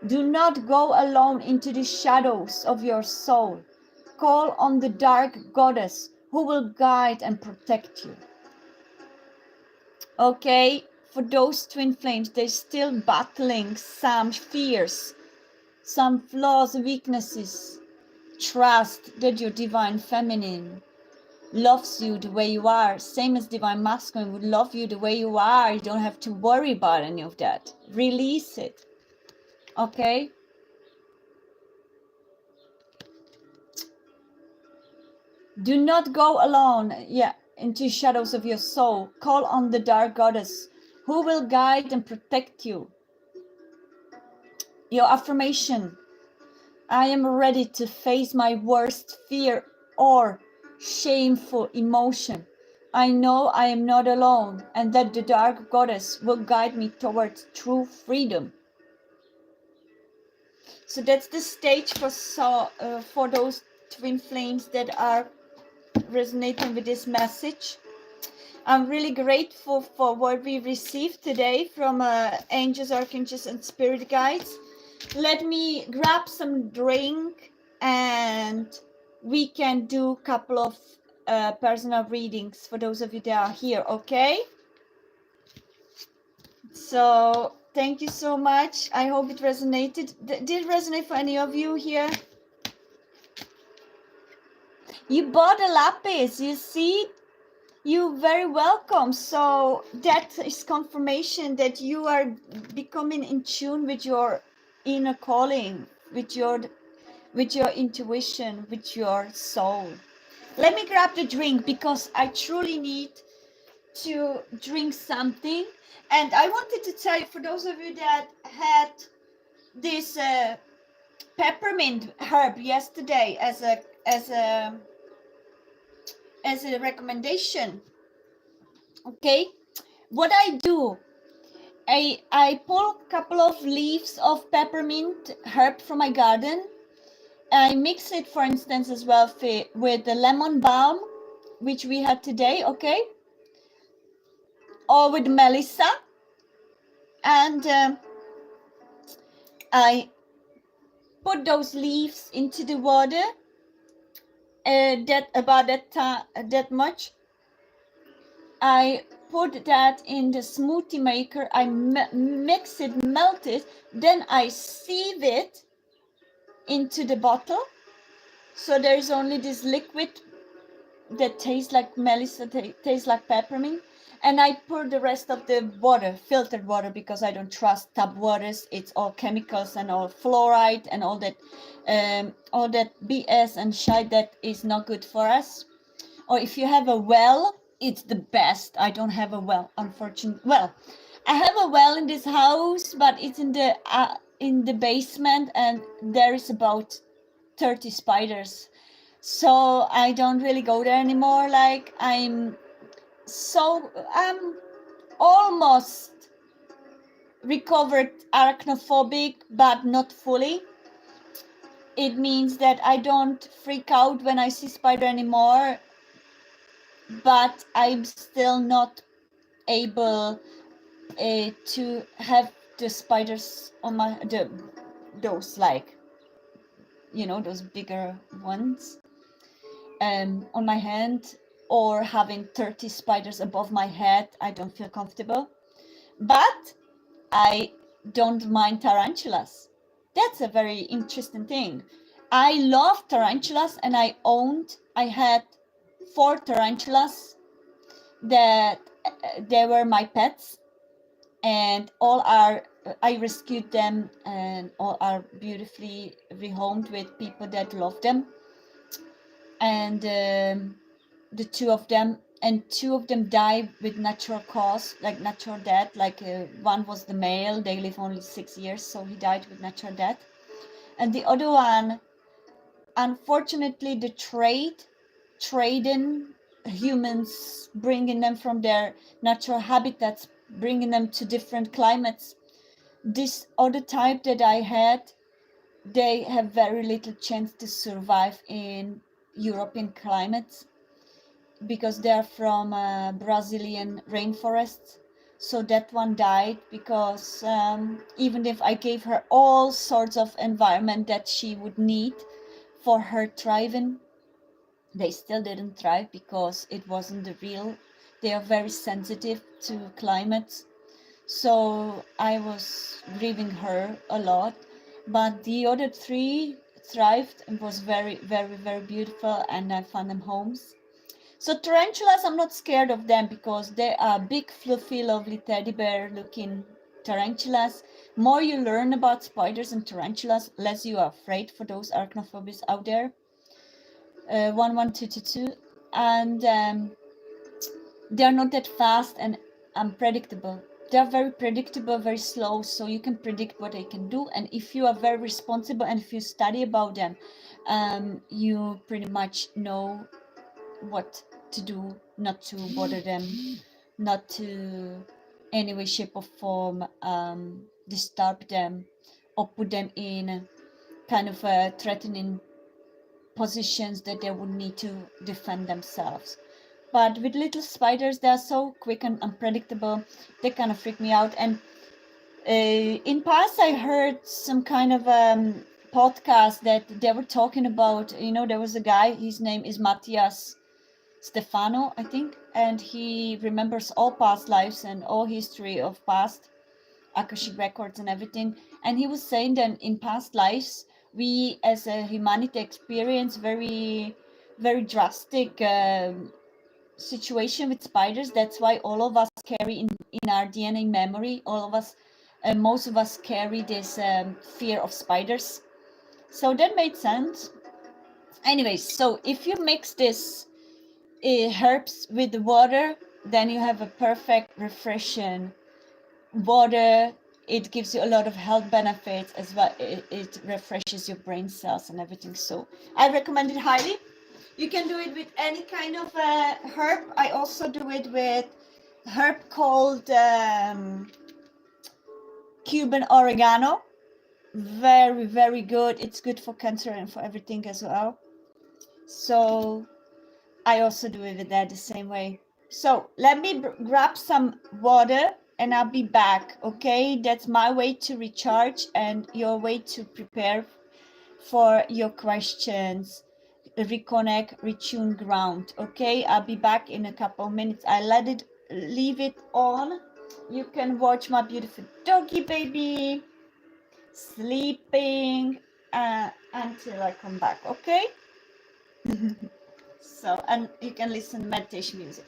Do not go alone into the shadows of your soul. Call on the dark goddess who will guide and protect you. Okay, for those twin flames, they're still battling some fears, some flaws, weaknesses. Trust that your divine feminine loves you the way you are, same as divine masculine would love you the way you are. You don't have to worry about any of that. Release it. Okay? Do not go alone, into shadows of your soul. Call on the dark goddess who will guide and protect you. Your affirmation: I am ready to face my worst fear or shameful emotion. I know I am not alone and that the dark goddess will guide me towards true freedom. So that's the stage for those twin flames that are resonating with this message. I'm really grateful for what we received today from angels, archangels, and spirit guides. Let me grab some drink and we can do a couple of personal readings for those of you that are here, okay? So thank you so much. I hope it resonated. Did it resonate for any of you here? You bought a lapis, you see? You're very welcome. So that is confirmation that you are becoming in tune with your inner calling, with your intuition, with your soul. Let me grab the drink because I truly need to drink something. And I wanted to tell you, for those of you that had this peppermint herb yesterday as a recommendation. Okay, what I do, I pull a couple of leaves of peppermint herb from my garden. I mix it, for instance, as well with the lemon balm, which we had today, okay? Or with melissa. And I put those leaves into the water, that much. I put that in the smoothie maker. I mix it, melt it, then I sieve it into the bottle. So there's only this liquid that tastes like melissa, tastes like peppermint. And I pour the rest of the water, filtered water, because I don't trust tap waters. It's all chemicals and all fluoride and all that BS and shit that is not good for us. Or if you have a well, it's the best. I don't have a well, unfortunately. Well, I have a well in this house, but it's in the basement, and there is about 30 spiders. So I don't really go there anymore. Like I'm almost recovered arachnophobic, but not fully. It means that I don't freak out when I see spider anymore, but I'm still not able to have the spiders on those, like, those bigger ones on my hand, or having 30 spiders above my head. I don't feel comfortable. But I don't mind tarantulas. That's a very interesting thing. I love tarantulas, and I had 4 tarantulas that they were my pets, and I rescued them, and all are beautifully rehomed with people that love them. And the two of them died with natural cause, like natural death. Like one was the male, they live only 6 years, so he died with natural death. And the other one, unfortunately, the trading humans, bringing them from their natural habitats, bringing them to different climates. This other type that I had, they have very little chance to survive in European climates, because they're from Brazilian rainforests. So that one died because even if I gave her all sorts of environment that she would need for her thriving, they still didn't thrive, because it wasn't the real. They are very sensitive to climate. So I was grieving her a lot. But the other 3 thrived and was very, very, very beautiful, and I found them homes. So tarantulas, I'm not scared of them, because they are big, fluffy, lovely teddy bear looking tarantulas. More you learn about spiders and tarantulas, less you are afraid, for those arachnophobics out there. 11222. And they're not that fast and unpredictable. They're very predictable, very slow, so you can predict what they can do. And if you are very responsible and if you study about them, you pretty much know what to do, not to bother them, not to any way, shape or form disturb them, or put them in kind of threatening positions that they would need to defend themselves. But with little spiders, they are so quick and unpredictable, they kind of freak me out. And in past, I heard some kind of podcast that they were talking about, there was a guy, his name is Matthias Stefano, I think, and he remembers all past lives and all history of past Akashic records and everything. And he was saying that in past lives, we as a humanity experience very, very drastic situation with spiders. That's why all of us carry in our DNA memory, all of us, most of us carry this fear of spiders. So that made sense. Anyways, so if you mix this herbs with the water, then you have a perfect refreshing water. It gives you a lot of health benefits as well. It refreshes your brain cells and everything. So I recommend it highly. You can do it with any kind of herb. I also do it with herb called Cuban oregano. Very, very good. It's good for cancer and for everything as well. So I also do it with that the same way. So let me grab some water and I'll be back, okay? That's my way to recharge and your way to prepare for your questions. Reconnect, retune ground, okay? I'll be back in a couple of minutes. Leave it on. You can watch my beautiful doggy baby sleeping until I come back, okay? So, and you can listen to meditation music.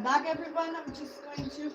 I'm back, everyone. I'm just going to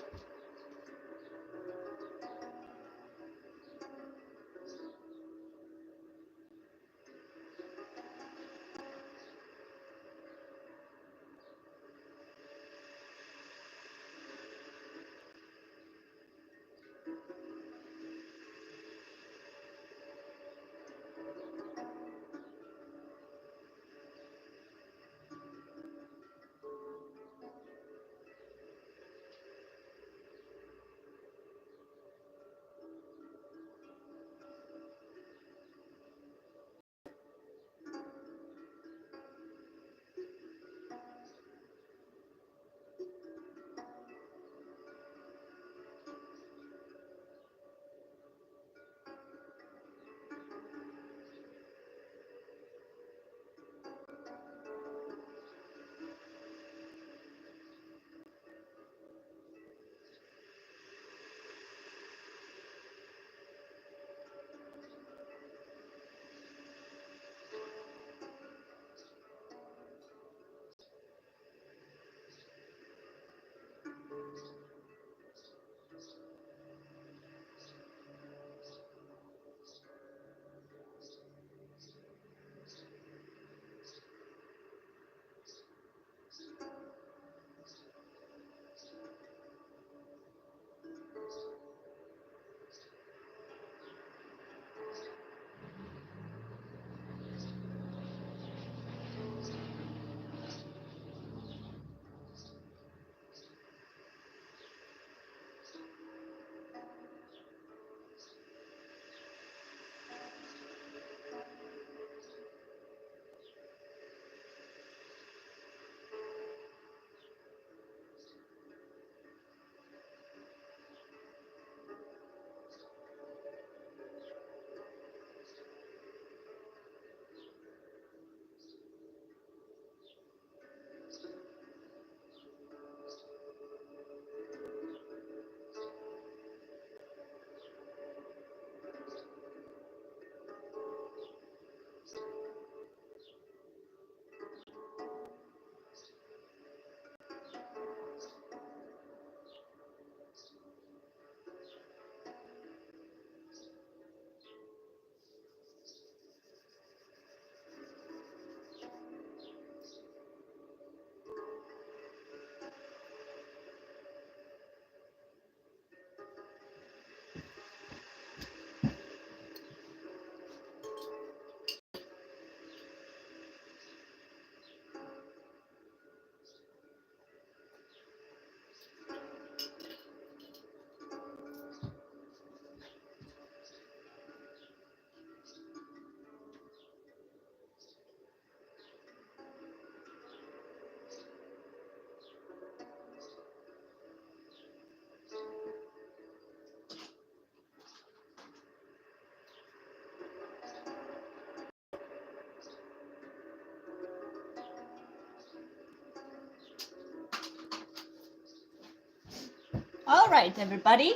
All right, everybody,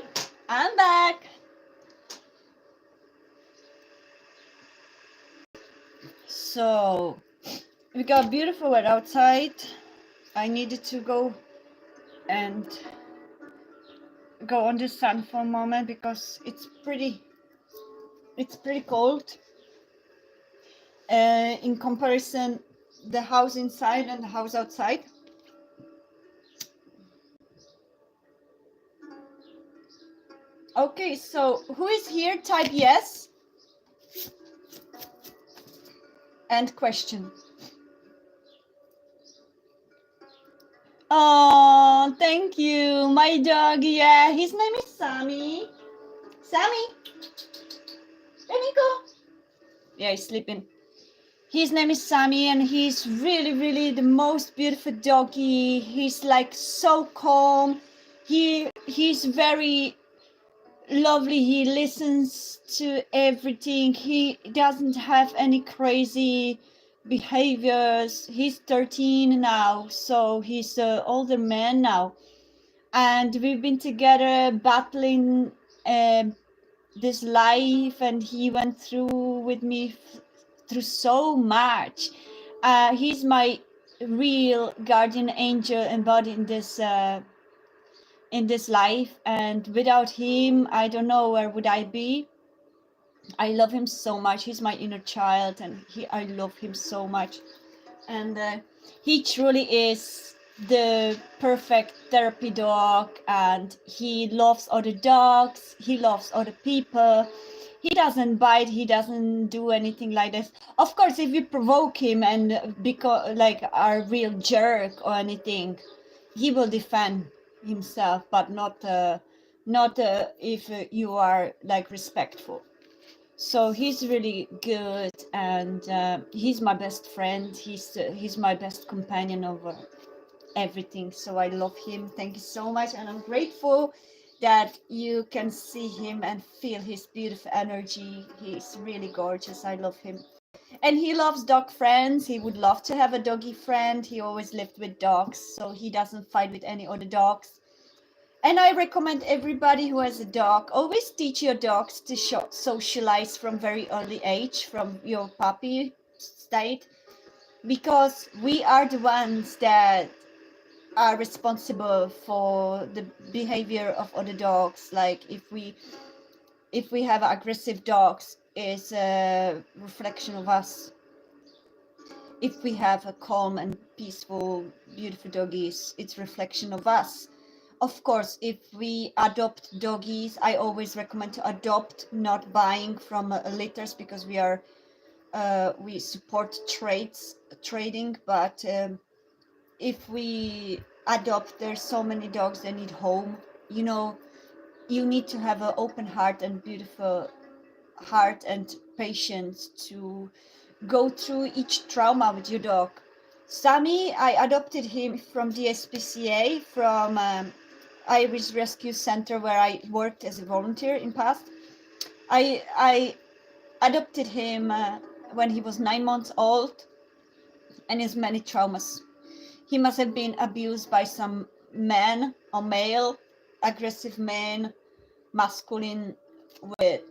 I'm back. So we got beautiful weather outside. I needed to go and go on the sun for a moment because it's pretty cold. In comparison, the house inside and the house outside. Okay, so who is here? Type yes and question. Oh, thank you. My dog, yeah, his name is Sammy. Sammy, let me go. Yeah, he's sleeping. His name is Sammy and he's really the most beautiful doggy. He's like so calm. He's very lovely. He listens to everything. He doesn't have any crazy behaviors. He's 13 now, so he's an older man now, and we've been together battling this life, and he went through with me through so much. He's my real guardian angel embodied in this life, and without him, I don't know where would I be. I love him so much. He's my inner child, and I love him so much. And he truly is the perfect therapy dog, and he loves other dogs, he loves other people. He doesn't bite, he doesn't do anything like this. Of course, if you provoke him and because like are a real jerk or anything, he will defend himself, but not if you are like respectful. So he's really good, and he's my best friend. He's my best companion over everything. So I love him. Thank you so much, and I'm grateful that you can see him and feel his beautiful energy. He's really gorgeous. I love him, and he loves dog friends. He would love to have a doggy friend. He always lived with dogs, so he doesn't fight with any other dogs. And I recommend everybody who has a dog, always teach your dogs to socialize from very early age, from your puppy state, because we are the ones that are responsible for the behavior of other dogs. Like if we have aggressive dogs, it's a reflection of us. If we have a calm and peaceful, beautiful doggies, it's reflection of us. Of course, if we adopt doggies, I always recommend to adopt, not buying from litters, because we support trading. But if we adopt, there's so many dogs that need home. You know, you need to have an open heart and beautiful heart and patience to go through each trauma with your dog. Sammy, I adopted him from the SPCA, from Irish Rescue Center, where I worked as a volunteer in past. I adopted him when he was 9 months old, and has many traumas. He must have been abused by some man or male, aggressive man, masculine, with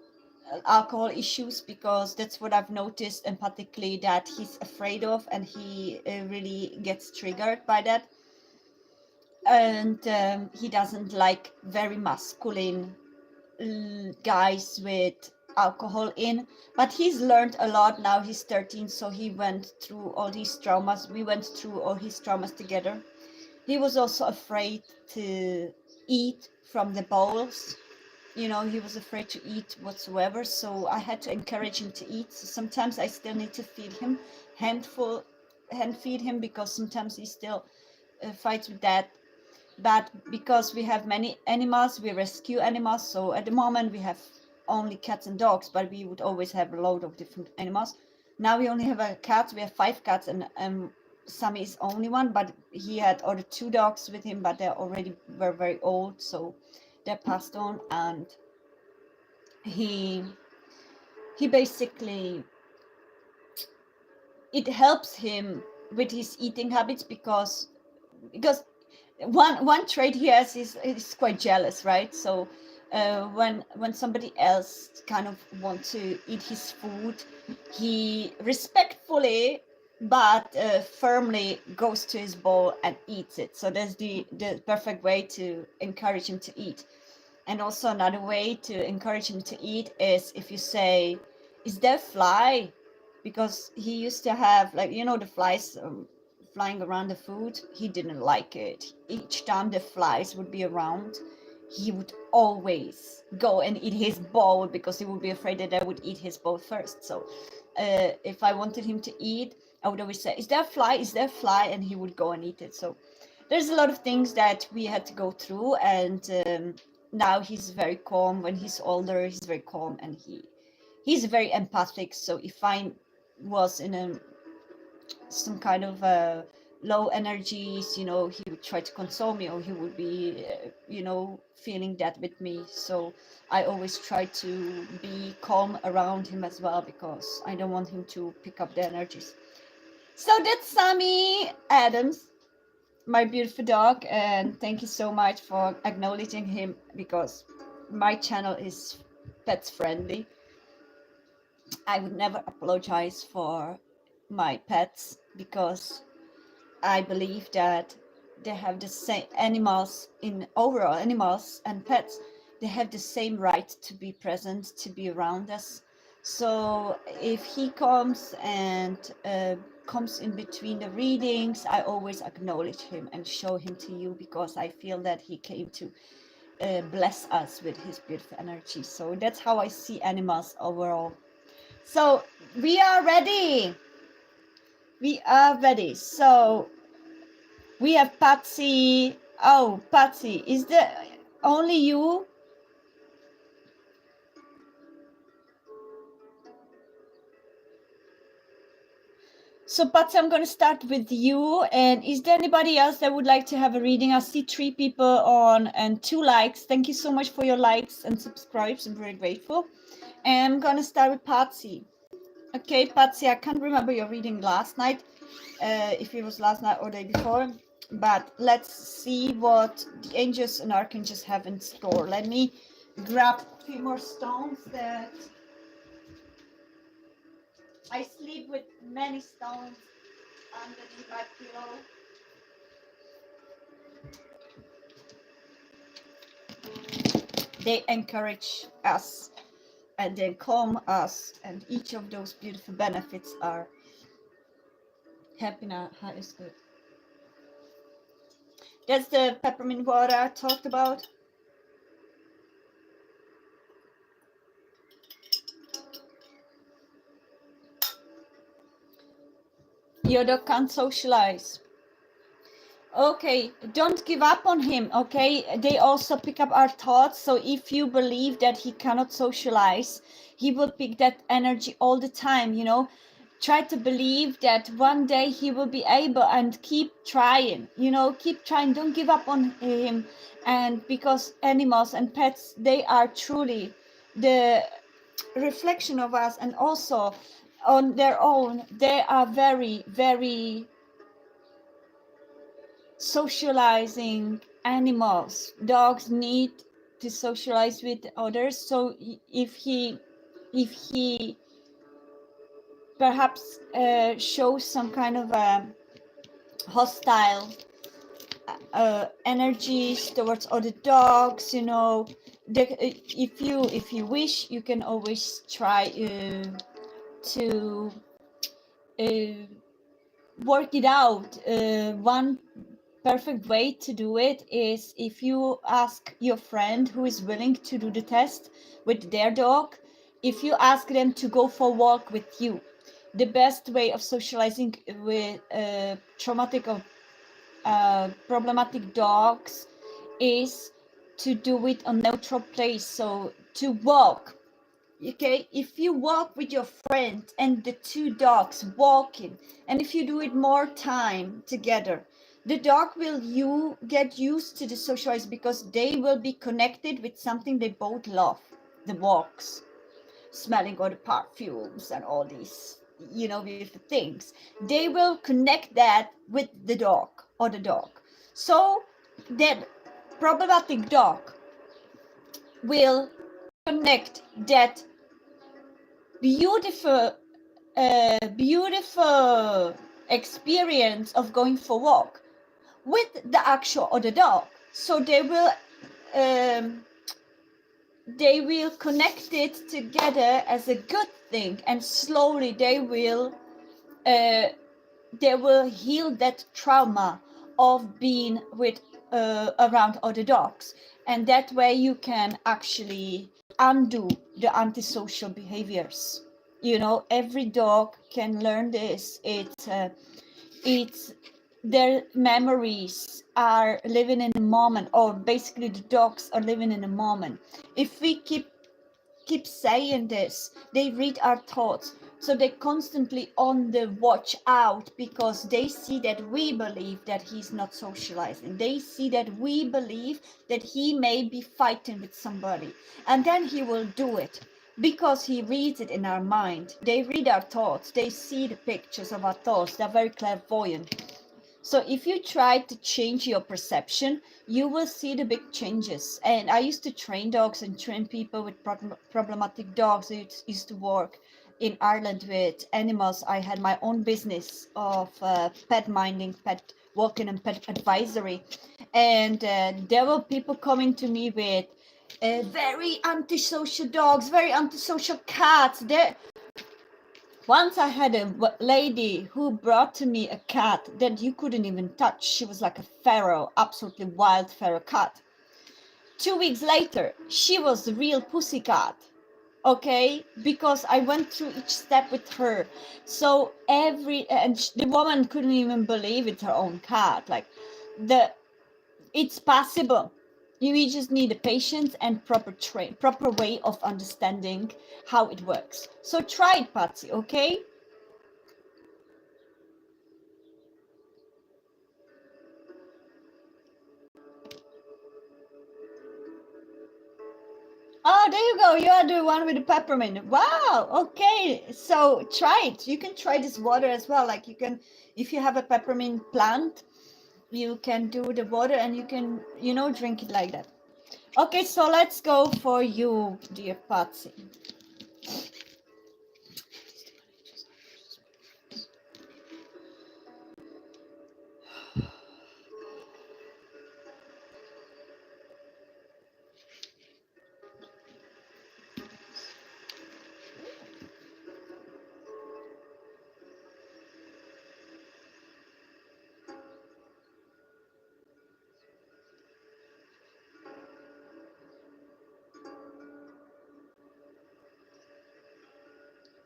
alcohol issues, because that's what I've noticed empathically, that he's afraid of, and he really gets triggered by that. And he doesn't like very masculine guys with alcohol in, but he's learned a lot. Now he's 13, so he went through all these traumas. We went through all his traumas together. He was also afraid to eat from the bowls. You know, he was afraid to eat whatsoever, so I had to encourage him to eat. So sometimes I still need to feed him, hand feed him, because sometimes he still fights with that. But because we have many animals, we rescue animals. So at the moment we have only cats and dogs, but we would always have a load of different animals. Now we only have a cat. We have 5 cats, and Sammy is only one, but he had other 2 dogs with him, but they already were very old, so they passed on. And he basically, it helps him with his eating habits, because one trait he has is quite jealous, right? So when somebody else kind of want to eat his food, he respectfully but firmly goes to his bowl and eats it. So that's the perfect way to encourage him to eat. And also another way to encourage him to eat is if you say, "Is there a fly?" Because he used to have, like, you know, the flies flying around the food. He didn't like it. Each time the flies would be around, he would always go and eat his bowl, because he would be afraid that I would eat his bowl first. So if I wanted him to eat, I would always say, "Is there a fly? Is there a fly?" And he would go and eat it. So there's a lot of things that we had to go through, and now he's very calm. When he's older, he's very calm, and he's very empathic. So if I was in some kind of low energies, you know, he would try to console me, or he would be you know, feeling that with me. So I always try to be calm around him as well, because I don't want him to pick up the energies. So that's Sammy Adams, my beautiful dog, and thank you so much for acknowledging him, because my channel is pets friendly. I would never apologize for my pets, because I believe that they have the same animals, in overall animals and pets, they have the same right to be present, to be around us. So if he comes and comes in between the readings, I always acknowledge him and show him to you, because I feel that he came to bless us with his beautiful energy. So that's how I see animals overall. So we are ready. We are ready. So we have Patsy. Oh, Patsy, is there only you? So Patsy, I'm going to start with you. And is there anybody else that would like to have a reading? I see 3 people on and 2 likes. Thank you so much for your likes and subscribes. I'm very grateful. And I'm going to start with Patsy. Okay, Patsy, I can't remember your reading last night, if it was last night or the day before, but let's see what the angels and archangels have in store. Let me grab a few more stones. That I sleep with many stones underneath my pillow. They encourage us and they calm us, and each of those beautiful benefits are happiness, highest good. That's the peppermint water I talked about. Your dog can't socialize. Okay, don't give up on him, okay? They also pick up our thoughts. So if you believe that he cannot socialize, he will pick that energy all the time, you know? Try to believe that one day he will be able, and keep trying, you know? Keep trying, don't give up on him. And because animals and pets, they are truly the reflection of us, and also on their own, they are very, very socializing animals. Dogs need to socialize with others. So if he perhaps shows some kind of a hostile energies towards other dogs, you know, if you wish, you can always try to work it out. One perfect way to do it is if you ask your friend who is willing to do the test with their dog, if you ask them to go for a walk with you. The best way of socializing with traumatic or problematic dogs is to do it on neutral place. So to walk. Okay, if you walk with your friend and the 2 dogs walking, and if you do it more time together, the dog will get used to the socialize, because they will be connected with something they both love, the walks, smelling all the perfumes and all these, you know, beautiful things. They will connect that with the dog or the dog. So that problematic dog will connect that beautiful beautiful experience of going for a walk with the actual or the dog. So they will connect it together as a good thing, and slowly they will heal that trauma of being with around other dogs, and that way you can actually undo the antisocial behaviors. You know, every dog can learn this. It's their memories are living in the moment, or basically the dogs are living in the moment. If we keep saying this, they read our thoughts, so they're constantly on the watch out, because they see that we believe that he's not socializing. They see that we believe that he may be fighting with somebody, and then he will do it because he reads it in our mind. They read our thoughts, they see the pictures of our thoughts. They're very clairvoyant. So if you try to change your perception, you will see the big changes. And I used to train dogs and train people with problematic dogs. It used to work in Ireland with animals. I had my own business of pet minding, pet walking, and pet advisory. And there were people coming to me with very antisocial dogs, very antisocial cats. Once I had a lady who brought to me a cat that you couldn't even touch. She was like a feral, absolutely wild feral cat. 2 weeks later, she was the real pussycat. Okay, because I went through each step with her. So the woman couldn't even believe it's her own cat. Like it's possible. You just need a patience and proper way of understanding how it works. So try it, Patsy, okay? Oh, there you go. You are the one with the peppermint. Wow. Okay. So try it. You can try this water as well. Like you can, if you have a peppermint plant, you can do the water and you can, drink it like that. Okay. So let's go for you, dear Patsy.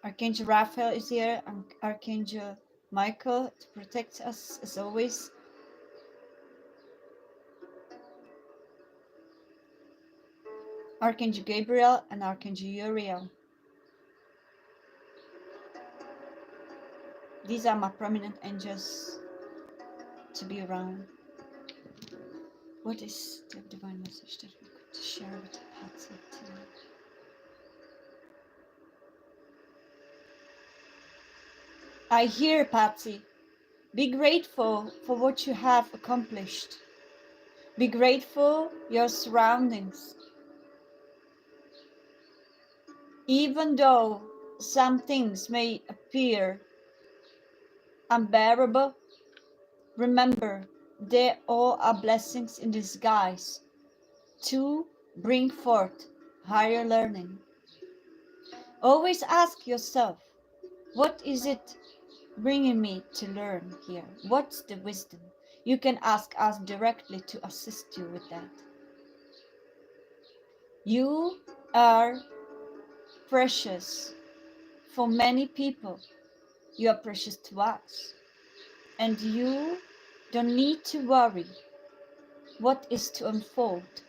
Archangel Raphael is here. Archangel Michael to protect us as always. Archangel Gabriel and Archangel Uriel. These are my prominent angels to be around. What is the divine message that we could share with Patsy tonight? I hear, Patsy. Be grateful for what you have accomplished. Be grateful your surroundings. Even though some things may appear unbearable, remember they all are blessings in disguise to bring forth higher learning. Always ask yourself, what is it bringing me to learn here? What's the wisdom? You can ask us directly to assist you with that. You are precious for many people. You are precious to us. And you don't need to worry what is to unfold.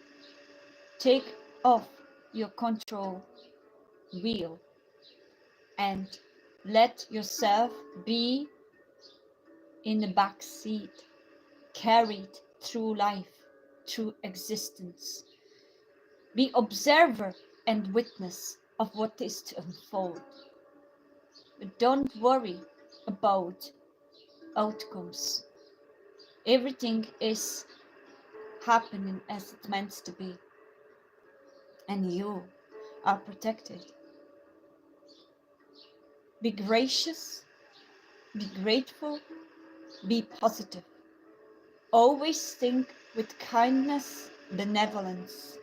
Take off your control wheel and let yourself be in the back seat, carried through life, through existence. Be observer and witness of what is to unfold. But don't worry about outcomes. Everything is happening as it's meant to be. And you are protected. Be gracious, be grateful, be positive. Always think with kindness, benevolence.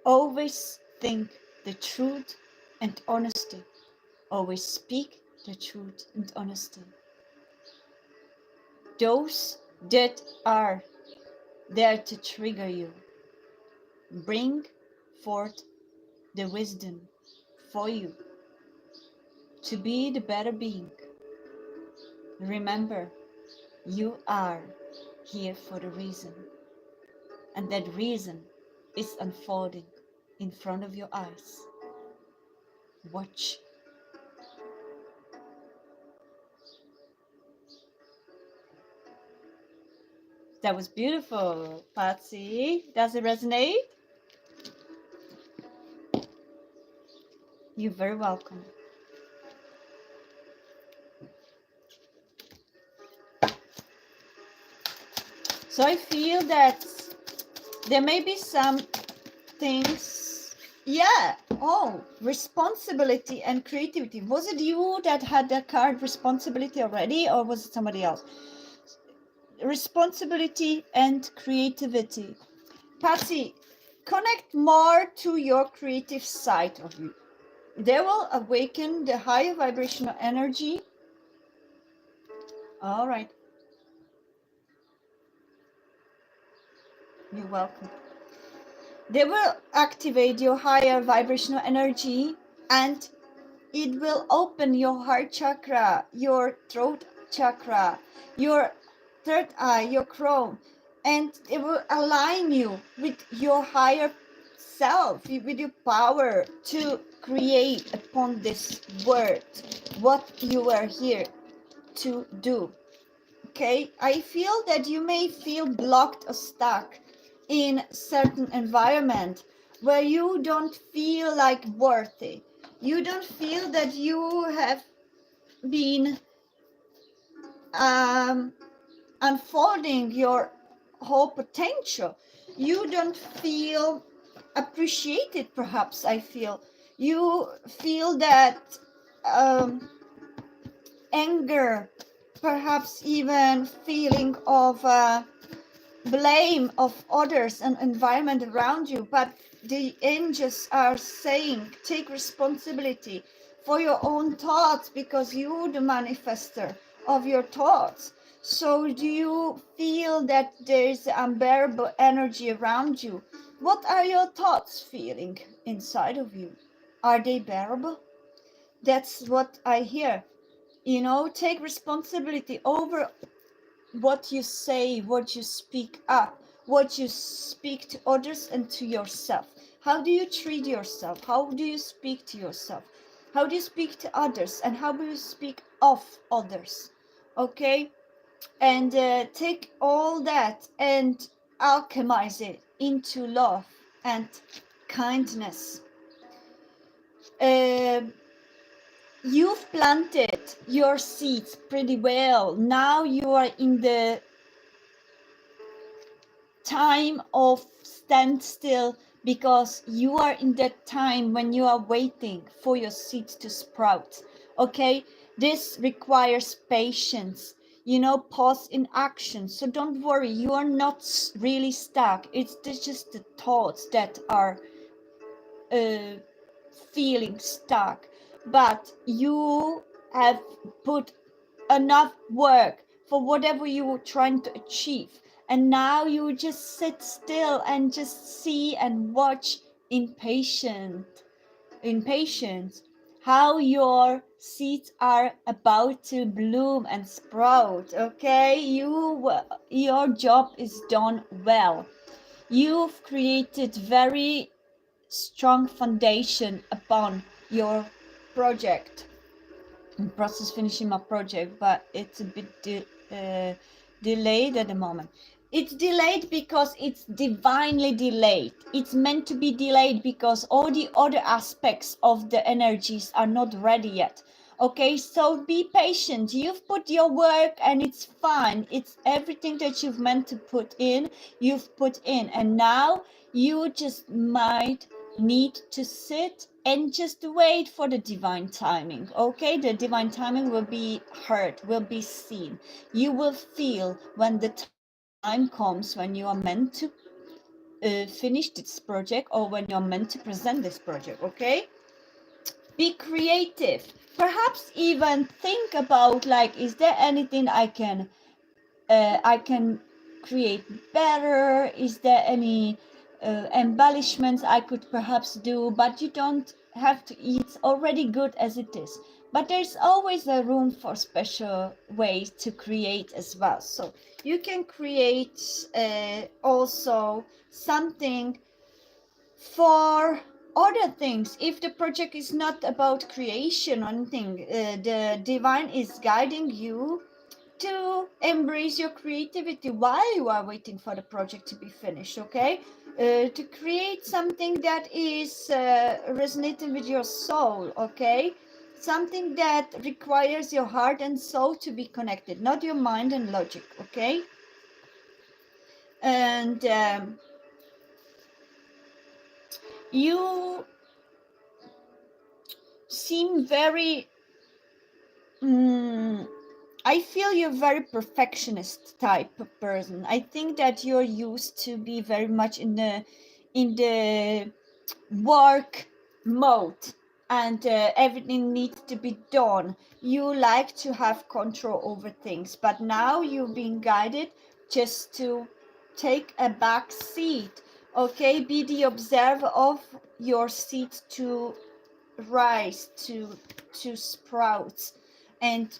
Always think the truth and honesty. Always speak the truth and honesty. Those that are there to trigger you, bring forth the wisdom for you to be the better being. Remember, you are here for a reason, and that reason is unfolding in front of your eyes. Watch. That was beautiful, Patsy. Does it resonate? You're very welcome. So I feel that there may be some things. Yeah, Oh, responsibility and creativity. Was it you that had the card responsibility already, or was it somebody else? Responsibility and creativity. Patsy, connect more to your creative side of you. They will awaken the higher vibrational energy. All right. You're welcome. They will activate your higher vibrational energy, and it will open your heart chakra, your throat chakra, your third eye, your crown, and it will align you with your higher self, with your power to create upon this world what you are here to do. Okay, I feel that you may feel blocked or stuck in certain environment where you don't feel like worthy. You don't feel that you have been unfolding your whole potential. You don't feel appreciated, perhaps. I feel you feel that anger, perhaps even feeling of blame of others and environment around you, but the angels are saying take responsibility for your own thoughts, because you're the manifester of your thoughts. So do you feel that there's unbearable energy around you? What are your thoughts feeling inside of you? Are they bearable? That's what I hear. You know, take responsibility over what you say, what you speak up, what you speak to others and to yourself. How do you treat yourself? How do you speak to yourself? How do you speak to others? And how do you speak of others? Okay? And take all that and alchemize it into love and kindness. You've planted your seeds pretty well. Now you are in the time of standstill, because you are in that time when you are waiting for your seeds to sprout. Okay, this requires patience, you know, pause in action. So don't worry, you are not really stuck. It's just the thoughts that are feeling stuck, but you have put enough work for whatever you were trying to achieve, and now you just sit still and just see and watch in patience how your seeds are about to bloom and sprout. Okay, your job is done well. You've created very strong foundation upon your project. In process finishing my project, but it's a bit delayed at the moment. It's delayed because it's divinely delayed. It's meant to be delayed because all the other aspects of the energies are not ready yet. Okay, so be patient. You've put your work and it's fine. It's everything that you've meant to put in, you've put in. And now you just might need to sit and just wait for the divine timing. Okay, the divine timing will be heard, will be seen. You will feel when the time comes when you are meant to finish this project, or when you're meant to present this project. Okay, be creative. Perhaps even think about, like, is there anything I can create better? Is there any embellishments I could perhaps do? But you don't have to. It's already good as it is. But there's always a room for special ways to create as well. So you can create also something for other things. If the project is not about creation or anything, the divine is guiding you to embrace your creativity while you are waiting for the project to be finished. Okay, to create something that is resonating with your soul. Okay, something that requires your heart and soul to be connected, not your mind and logic. Okay, and you seem very I feel you're very perfectionist type of person. I think that you're used to be very much in the work mode, and everything needs to be done. You like to have control over things, but now you're being guided just to take a back seat. Okay, be the observer of your seed to rise, to sprouts, and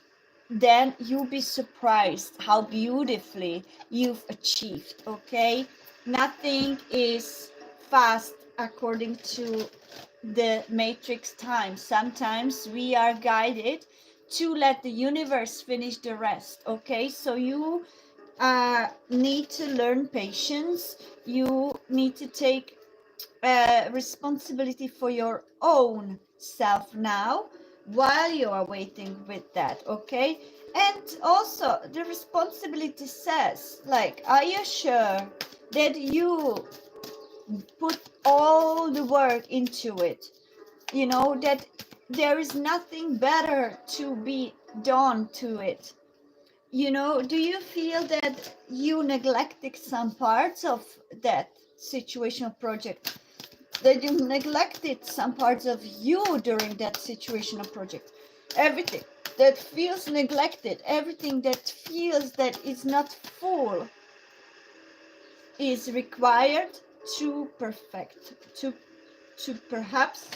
then you'll be surprised how beautifully you've achieved. Okay, nothing is fast according to the matrix time. Sometimes we are guided to let the universe finish the rest. Okay, so you need to learn patience. You need to take responsibility for your own self now while you are waiting with that. Okay, and also the responsibility says, like, are you sure that you put all the work into it? You know that there is nothing better to be done to it. You know, do you feel that you neglected some parts of that situational project, that you neglected some parts of you during that situational project? Everything that feels neglected, everything that feels that is not full, is required to perfect, to perhaps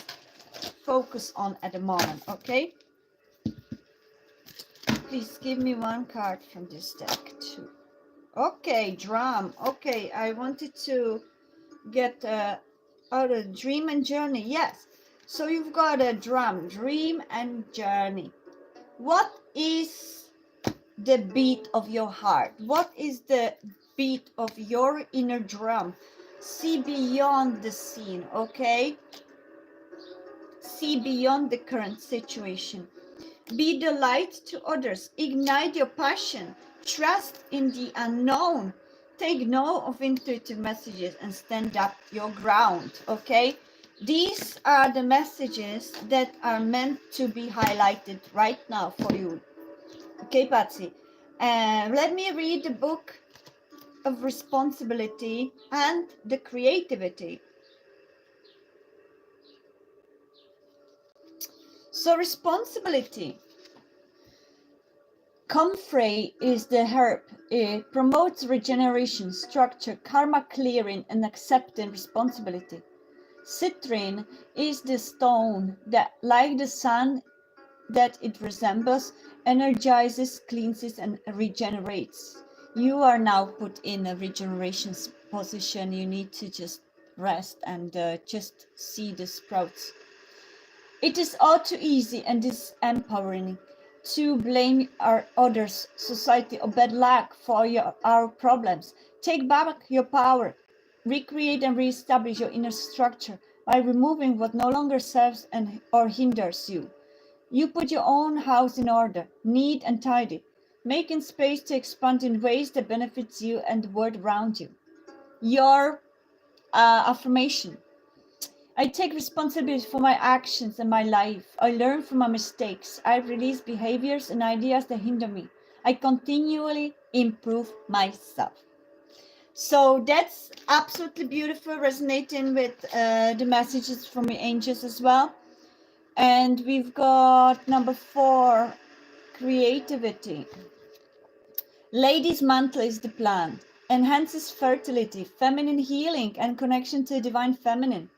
focus on at the moment. Okay, please give me one card from this deck too. Okay, drum. Okay, I wanted to get out a dream and journey. Yes, so you've got a drum, dream and journey. What is the beat of your heart? What is the beat of your inner drum? See beyond the scene. Okay, see beyond the current situation. Be the light to others. Ignite your passion. Trust in the unknown. Take note of intuitive messages and stand up your ground. Okay, these are the messages that are meant to be highlighted right now for you. Okay, Patsy, let me read the book of responsibility and the creativity. So responsibility, comfrey is the herb. It promotes regeneration, structure, karma clearing, and accepting responsibility. Citrine is the stone that, like the sun that it resembles, energizes, cleanses, and regenerates. You are now put in a regeneration position. You need to just rest and just see the sprouts. It is all too easy and disempowering to blame our others, society, or bad luck for our problems. Take back your power. Recreate and reestablish your inner structure by removing what no longer serves or hinders you. You put your own house in order, neat and tidy, making space to expand in ways that benefits you and the world around you. Your affirmation. I take responsibility for my actions and my life. I learn from my mistakes. I release behaviors and ideas that hinder me. I continually improve myself. So that's absolutely beautiful, resonating with the messages from the angels as well. And we've got number 4, creativity. Ladies' mantle is the plant, enhances fertility, feminine healing, and connection to the divine feminine.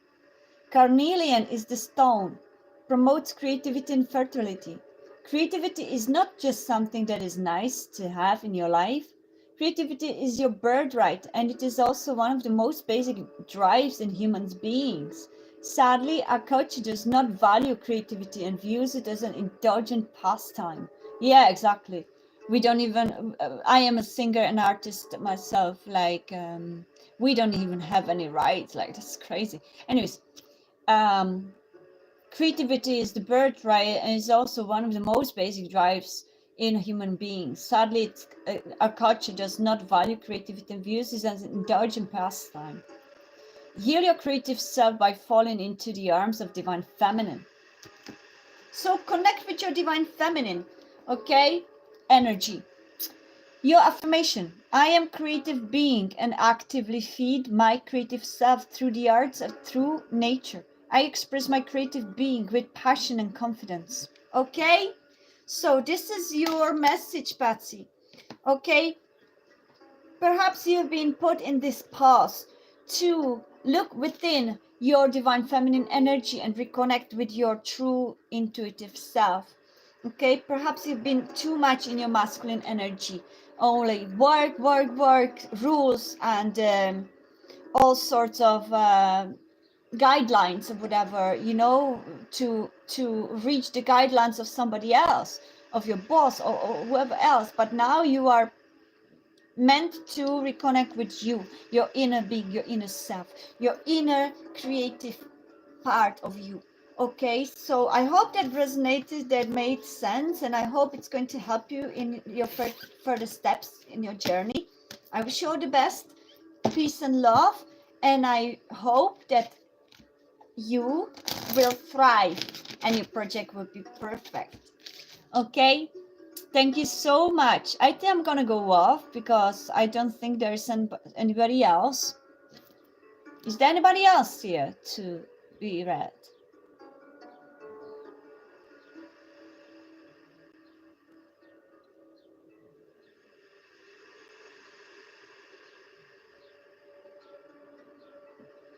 Carnelian is the stone, promotes creativity and fertility. Creativity is not just something that is nice to have in your life. Creativity is your birthright, and it is also one of the most basic drives in human beings. Sadly, our culture does not value creativity and views it as an indulgent pastime. Yeah, exactly. We don't even, I am a singer and artist myself, like, we don't even have any rights, like, that's crazy. Anyways, creativity is the birthright and is also one of the most basic drives in human beings. Sadly, our culture does not value creativity and views it as an indulgent pastime. Heal your creative self by falling into the arms of divine feminine. So connect with your divine feminine, okay? Energy. Your affirmation: I am creative being and actively feed my creative self through the arts and through nature. I express my creative being with passion and confidence. Okay? So this is your message, Patsy. Okay? Perhaps you've been put in this pause to look within your divine feminine energy and reconnect with your true intuitive self. Okay, perhaps you've been too much in your masculine energy, only work, work, work, rules, and all sorts of guidelines or whatever, you know, to reach the guidelines of somebody else, of your boss or whoever else. But now you are meant to reconnect with you, your inner being, your inner self, your inner creative part of you. Okay, so I hope that resonated, that made sense, and I hope it's going to help you in your further steps in your journey. I wish you all the best, peace and love, and I hope that you will thrive and your project will be perfect. Okay, thank you so much. I think I'm gonna go off because I don't think there's anybody else. Is there anybody else here to be read?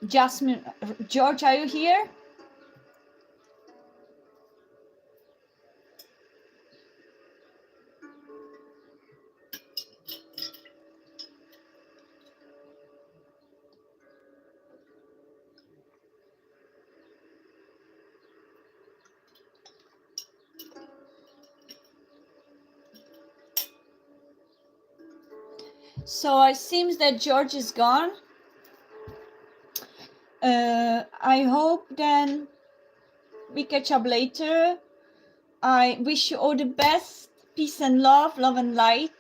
Jasmine, George, are you here? So it seems that George is gone. I hope then we catch up later. I wish you all the best, peace and love, love and light.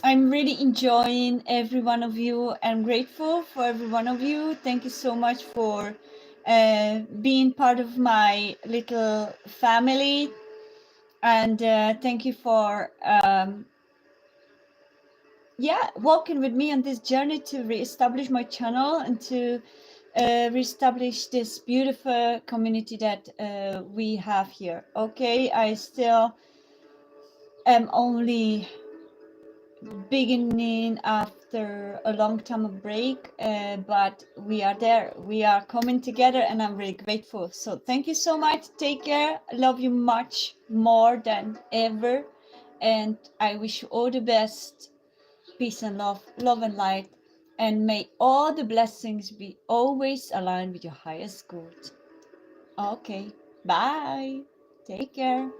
I'm really enjoying every one of you. I'm grateful for every one of you. Thank you so much for being part of my little family. And thank you for walking with me on this journey to reestablish my channel and to reestablish this beautiful community that we have here. Okay, I still am only beginning after a long time of break, but we are there, we are coming together, and I'm really grateful. So thank you so much. Take care. I love you much more than ever, and I wish you all the best, peace and love, love and light, and may all the blessings be always aligned with your highest good. Okay, bye. Take care.